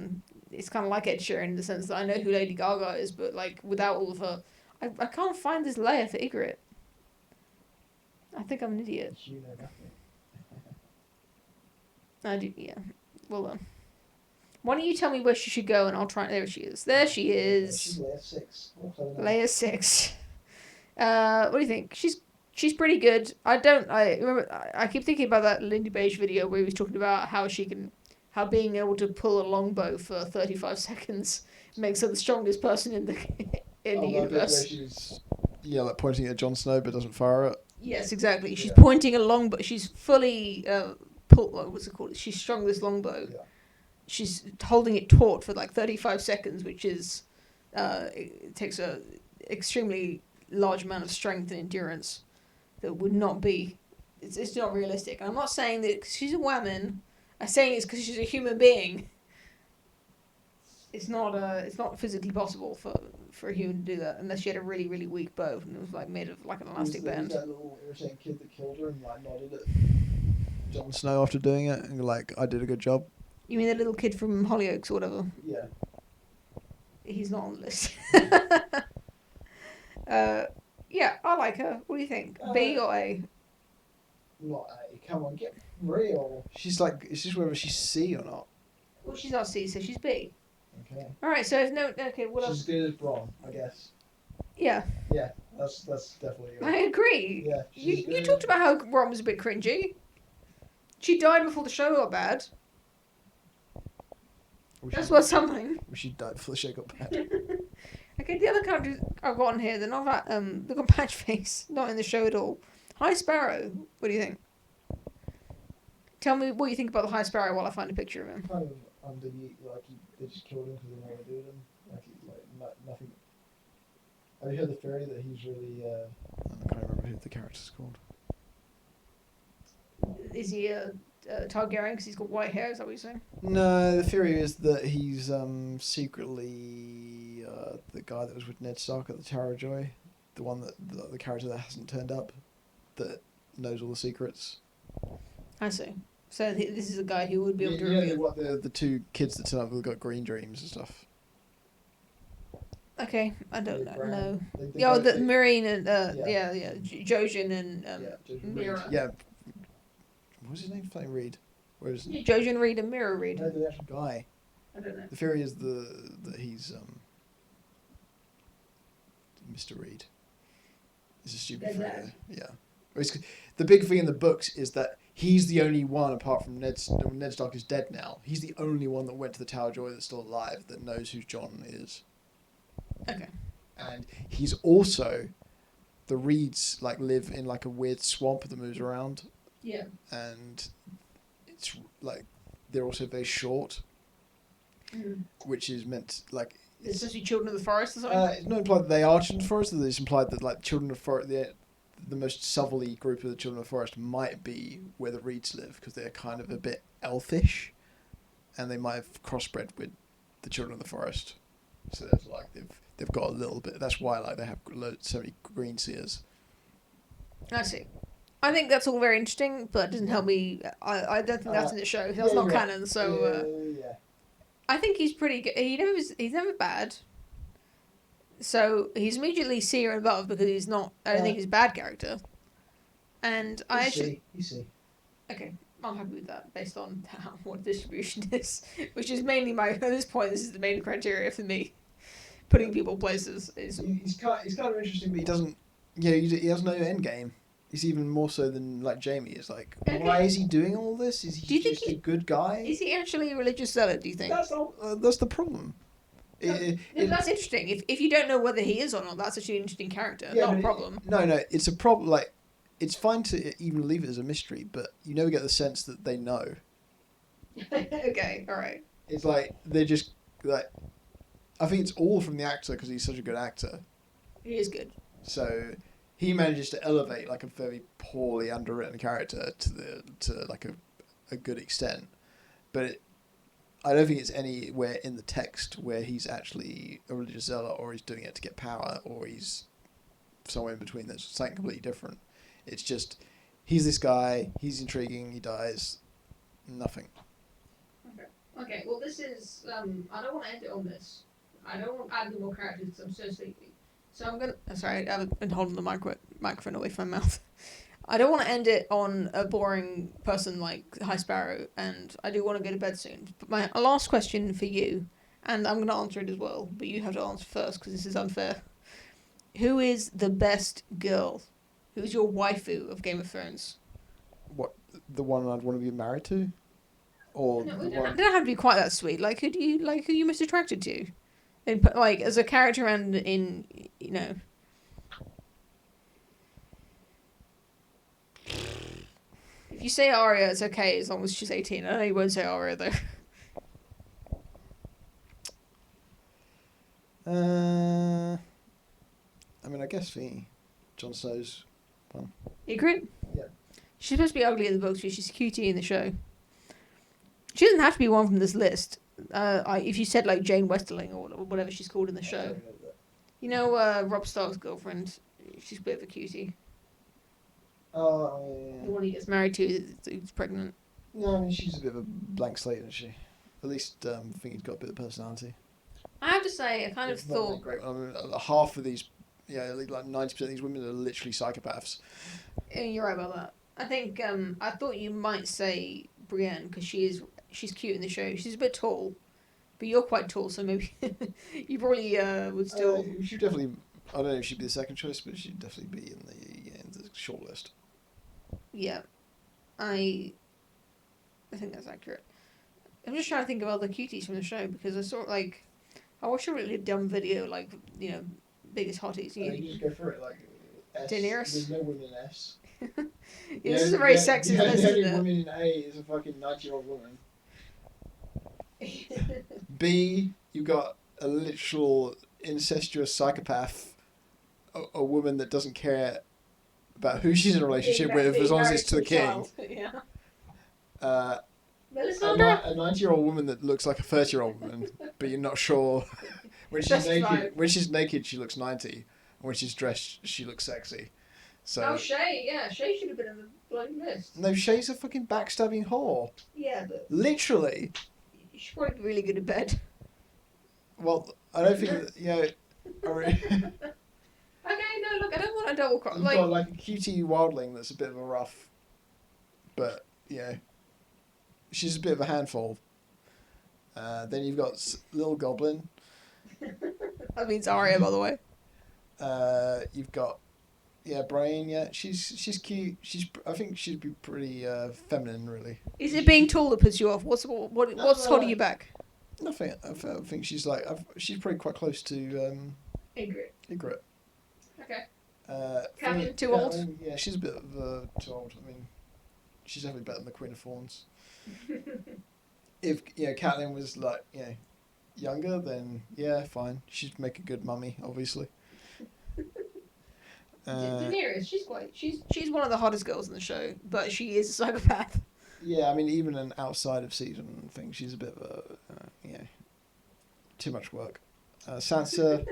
it's kind of like Ed Sheeran in the sense that I know who Lady Gaga is, but like without all of her, I can't find this layer for Ygritte. I think I'm an idiot. You know nothing. I do, yeah. Well, why don't you tell me where she should go and I'll try. There she is. There she is. She's layer 6. Layer 6. What do you think? She's pretty good. I remember. I keep thinking about that Lindy Beige video where he was talking about how being able to pull a longbow for 35 seconds makes her the strongest person in the universe. She's like pointing at Jon Snow but doesn't fire it. Yes, exactly. She's pointing a longbow. She's fully what's it called? She's strung this longbow. Yeah. She's holding it taut for like 35 seconds, which is it takes a extremely large amount of strength and endurance that would not be. It's not realistic. And I'm not saying that cause she's a woman. I'm saying it's because she's a human being. It's not physically possible for a human to do that unless she had a really, really weak bow and it was like made of like an elastic band. Was that little irritating kid that killed her and like nodded at Jon Snow after doing it and like, I did a good job? You mean the little kid from Hollyoaks or whatever? Yeah. He's not on the list. Yeah, I like her. What do you think? B or A? Not A. Come on, get real. She's like, it's just whether she's C or not. Well, she's not C, so she's B. Okay. Alright, so okay, what else? She's as good as Bron, I guess. Yeah. Yeah, that's definitely. I agree. Yeah, you talked about how Ron was a bit cringy. She died before the show got bad. That's worth something. She died before the show got bad. Okay, the other characters I've got on here, they're not that they've got patch face, not in the show at all. High Sparrow, what do you think? Tell me what you think about the High Sparrow while I find a picture of him. Kind of underneath, like they just killed him because they didn't want to do them. Like nothing. Have you heard the theory that he's really? I can't remember who the character's called. Is he a Targaryen because he's got white hair? Is that what you're saying? No, the theory is that he's secretly the guy that was with Ned Stark at the Tower of Joy, the one that the character that hasn't turned up, that knows all the secrets. I see. So this is a guy who would be able to Yeah, reveal. what the two kids that turn up who've got green dreams and stuff. Okay, I don't know. They Yeah, both- the they- Marine and Yeah. Jojen and Judge Mira. Reed. Yeah. What was his name? Flame Reed. Where is it? Jojen Reed and Mira Reed. No, the actual guy. I don't know. The theory is that he's Mr. Reed. It's a stupid Dead theory. Yeah. The big thing in the books is that he's the only one, apart from Ned Stark is dead now. He's the only one that went to the Tower of Joy that's still alive that knows who Jon is. Okay. And he's also the Reeds live in a weird swamp that moves around, Yeah. and it's they're also very short, which is meant It's supposed to be children of the forest or something. it's not implied that they are children of the forest. It's implied that children of the forest, the most southerly group of the children of the forest might be where the Reeds live because they're kind of a bit elfish, and they might have crossbred with the children of the forest. So there's they've got a little bit. That's why they have so many green seers. I see. I think that's all very interesting, but it doesn't help me. I don't think that's in the show. That's not canon. So yeah. I think he's pretty good. He's never bad. So he's immediately seer and above because he's not. I don't think he's a bad character. And I actually. You see. Okay, I'm happy with that based on what distribution is, which is mainly at this point. This is the main criteria for me. Putting people places is. He's kind of interesting, but he doesn't. Yeah, he has no end game. He's even more so than Jamie. It's why is he doing all this? Is he just a good guy? Is he actually a religious zealot? Do you think? That's the problem. That's interesting. If you don't know whether he is or not, that's actually an interesting character. Not a problem. No, it's a problem. It's fine to even leave it as a mystery, but you never get the sense that they know. Okay, all right. It's they're just I think it's all from the actor because he's such a good actor. He is good. So he manages to elevate a very poorly underwritten character to a good extent, but I don't think it's anywhere in the text where he's actually a religious zealot or he's doing it to get power or he's somewhere in between. That's something completely different. It's just he's this guy. He's intriguing. He dies. Nothing. Okay. Well, this is. I don't want to end it on this. I don't want to add any more characters because I'm so sleepy. So I'm gonna. Sorry, I've been holding the microphone away from my mouth. I don't want to end it on a boring person like High Sparrow, and I do want to go to bed soon. But my last question for you, and I'm going to answer it as well, but you have to answer first because this is unfair. Who is the best girl? Who's your waifu of Game of Thrones? What, the one I'd want to be married to, or No, the it one? don't have to be quite that sweet. Who do you like? Who you most attracted to? In, as a character and in If you say Arya, it's okay as long as she's 18. I know you won't say Arya though. I mean, I guess Jon Snow's one. You agree? Yeah. She's supposed to be ugly in the books, but she's a cutie in the show. She doesn't have to be one from this list. If you said Jane Westerling or whatever she's called in the show. You know Robb Stark's girlfriend? She's a bit of a cutie. Oh, yeah. The one he gets married to who's pregnant. No, I mean, she's a bit of a blank slate, isn't she? At least I think he's got a bit of personality. I have to say, I kind of It's not thought... that great. I mean, half of these, 90% of these women are literally psychopaths. Yeah, you're right about that. I think I thought you might say Brienne because she's cute in the show. She's a bit tall, but you're quite tall, so maybe you probably would still. You should definitely I don't know if she'd be the second choice, but she'd definitely be in the shortlist. Yeah, I think that's accurate. I'm just trying to think of other cuties from the show because I saw like I watched a really dumb video like biggest hotties. You just go through it like S. Daenerys. There's no woman in S. This is a very sexist list, the only isn't woman in A is a fucking 90-year-old woman. B, you got a literal incestuous psychopath, a woman that doesn't care about who she's in a relationship with as long as it's to the king. Yeah. A 90-year-old woman that looks like a 30-year-old woman, but you're not sure. When she's naked, she looks 90, and when she's dressed, she looks sexy. So. Shay, Shay should have been on the bloody list. No, Shay's a fucking backstabbing whore. Yeah, but literally. She's probably really good at bed. Well, I don't think that, Okay, no, look, I don't want a double cross. You've got like a cutie wildling that's a bit of a rough, but she's a bit of a handful. Then you've got little goblin. That means Arya, by the way. You've got Brian. She's cute. I think she'd be pretty feminine, really. Is it being tall that puts you off? What's holding you back? Nothing. I think she's she's probably quite close to Ygritte. Okay. Catelyn, too old? Yeah, she's a bit of too old. I mean, she's definitely better than the Queen of Thorns. If Catelyn was younger, then fine. She'd make a good mummy, obviously. Daenerys, she's one of the hottest girls in the show, but she is a psychopath. Yeah, I mean, even an outside of season thing, she's a bit of a too much work. Sansa.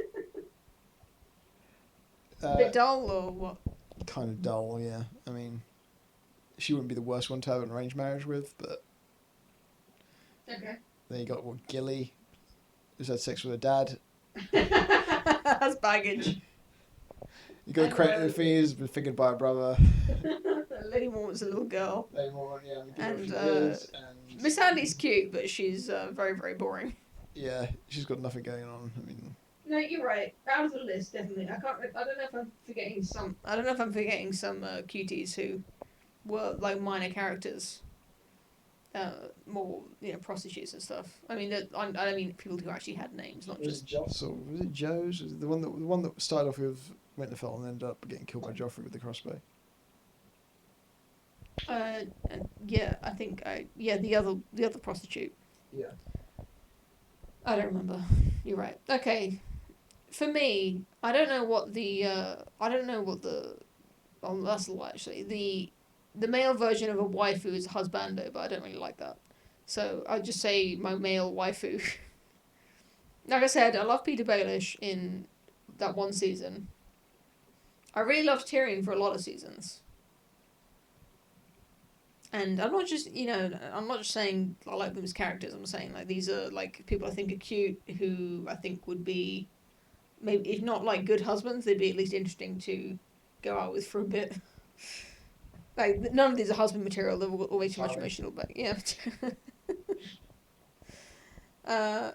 A bit dull or what? Kind of dull, yeah. I mean, she wouldn't be the worst one to have an arranged marriage with, but. Okay. Then you got Gilly, who's had sex with her dad. That's baggage. You got the thing who's been fingered by her brother. Lady Mormont's a little girl. Lady Mormont, yeah. And Miss Andy's cute, but she's very, very boring. Yeah, she's got nothing going on. I mean. No, you're right. Out of the list, definitely. I don't know if I'm forgetting some. I don't know if I'm forgetting some cuties who were like minor characters. More prostitutes and stuff. I mean, I mean people who actually had names, not just. Was it Joe's? The one that started off with Winterfell and ended up getting killed by Joffrey with the crossbow. I think the other prostitute. Yeah. I don't remember. You're right. Okay. For me, I don't know what the oh, that's a lie actually. The male version of a waifu is a husbando, but I don't really like that. So I'll just say my male waifu. Like I said, I love Peter Baelish in that one season. I really loved Tyrion for a lot of seasons. And I'm not just saying I like them as characters. I'm saying like these are like people I think are cute who I think would be maybe if not like good husbands, they'd be at least interesting to go out with for a bit. Like none of these are husband material. They're always too much emotional, but yeah. I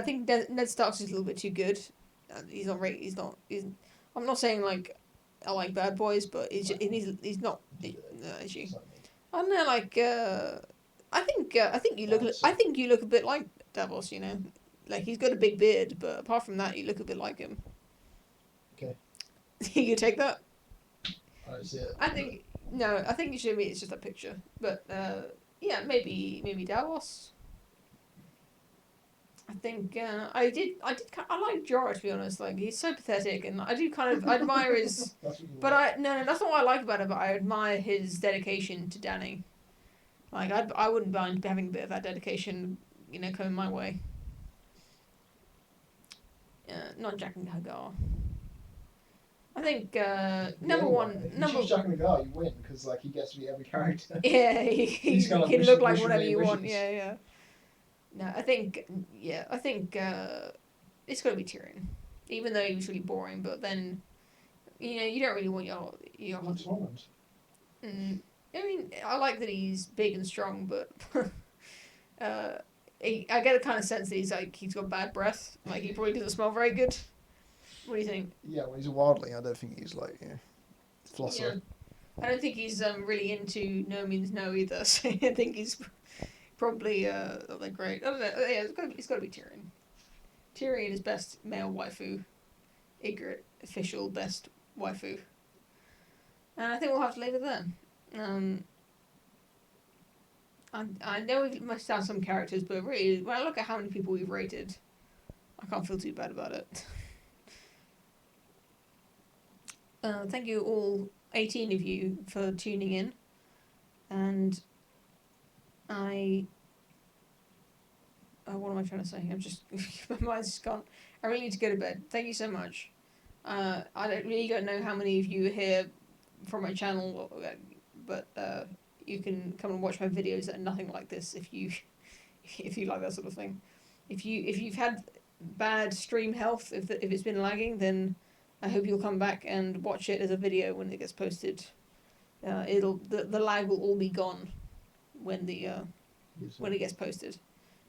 think Ned Stark's is a little bit too good. He's not. I'm not saying like I like bad boys, but he's not. Is you? I don't know. Like I think you look a bit like Davos. Like he's got a big beard, but apart from that, you look a bit like him. Okay. You take that. I see it. I think you should admit it's just a picture, but maybe Davos. I think I like Jorah, to be honest. Like he's so pathetic, and I do kind of admire his. That's not what I like about him. But I admire his dedication to Dany. Like I wouldn't mind having a bit of that dedication, coming my way. Not Jaqen H'ghar. I think number one. If you choose Jaqen H'ghar, you win because he gets to be every character. Yeah, he can look like whatever you want. Yeah. No, I think it's got to be Tyrion, even though he was really boring. But then, you don't really want your husband. I mean, I like that he's big and strong, but I get a kind of sense that he's got bad breath. Like he probably doesn't smell very good. What do you think? Yeah, well, he's a wildling. I don't think he's like flosser. Yeah. I don't think he's really into no means no either. So I think he's probably not that great. I don't know. Yeah, it's got to be Tyrion. Tyrion is best male waifu. Ygritte, official best waifu. And I think we'll have to leave it there. I know we must have some characters, but really, when I look at how many people we've rated, I can't feel too bad about it. Thank you all, 18 of you, for tuning in. And what am I trying to say? I'm just, my mind's just gone. I really need to go to bed. Thank you so much. I don't know how many of you are here from my channel, but you can come and watch my videos that are nothing like this if you like that sort of thing. If you've had bad stream health, if it's been lagging, then I hope you'll come back and watch it as a video when it gets posted. The lag will all be gone when when it gets posted.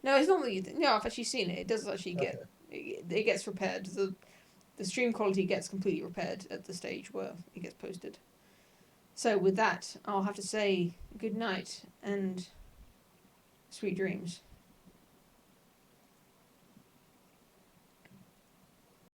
No, it's not that you think. No, I've actually seen it. It does actually get it gets repaired. The stream quality gets completely repaired at the stage where it gets posted. So with that, I'll have to say good night and sweet dreams.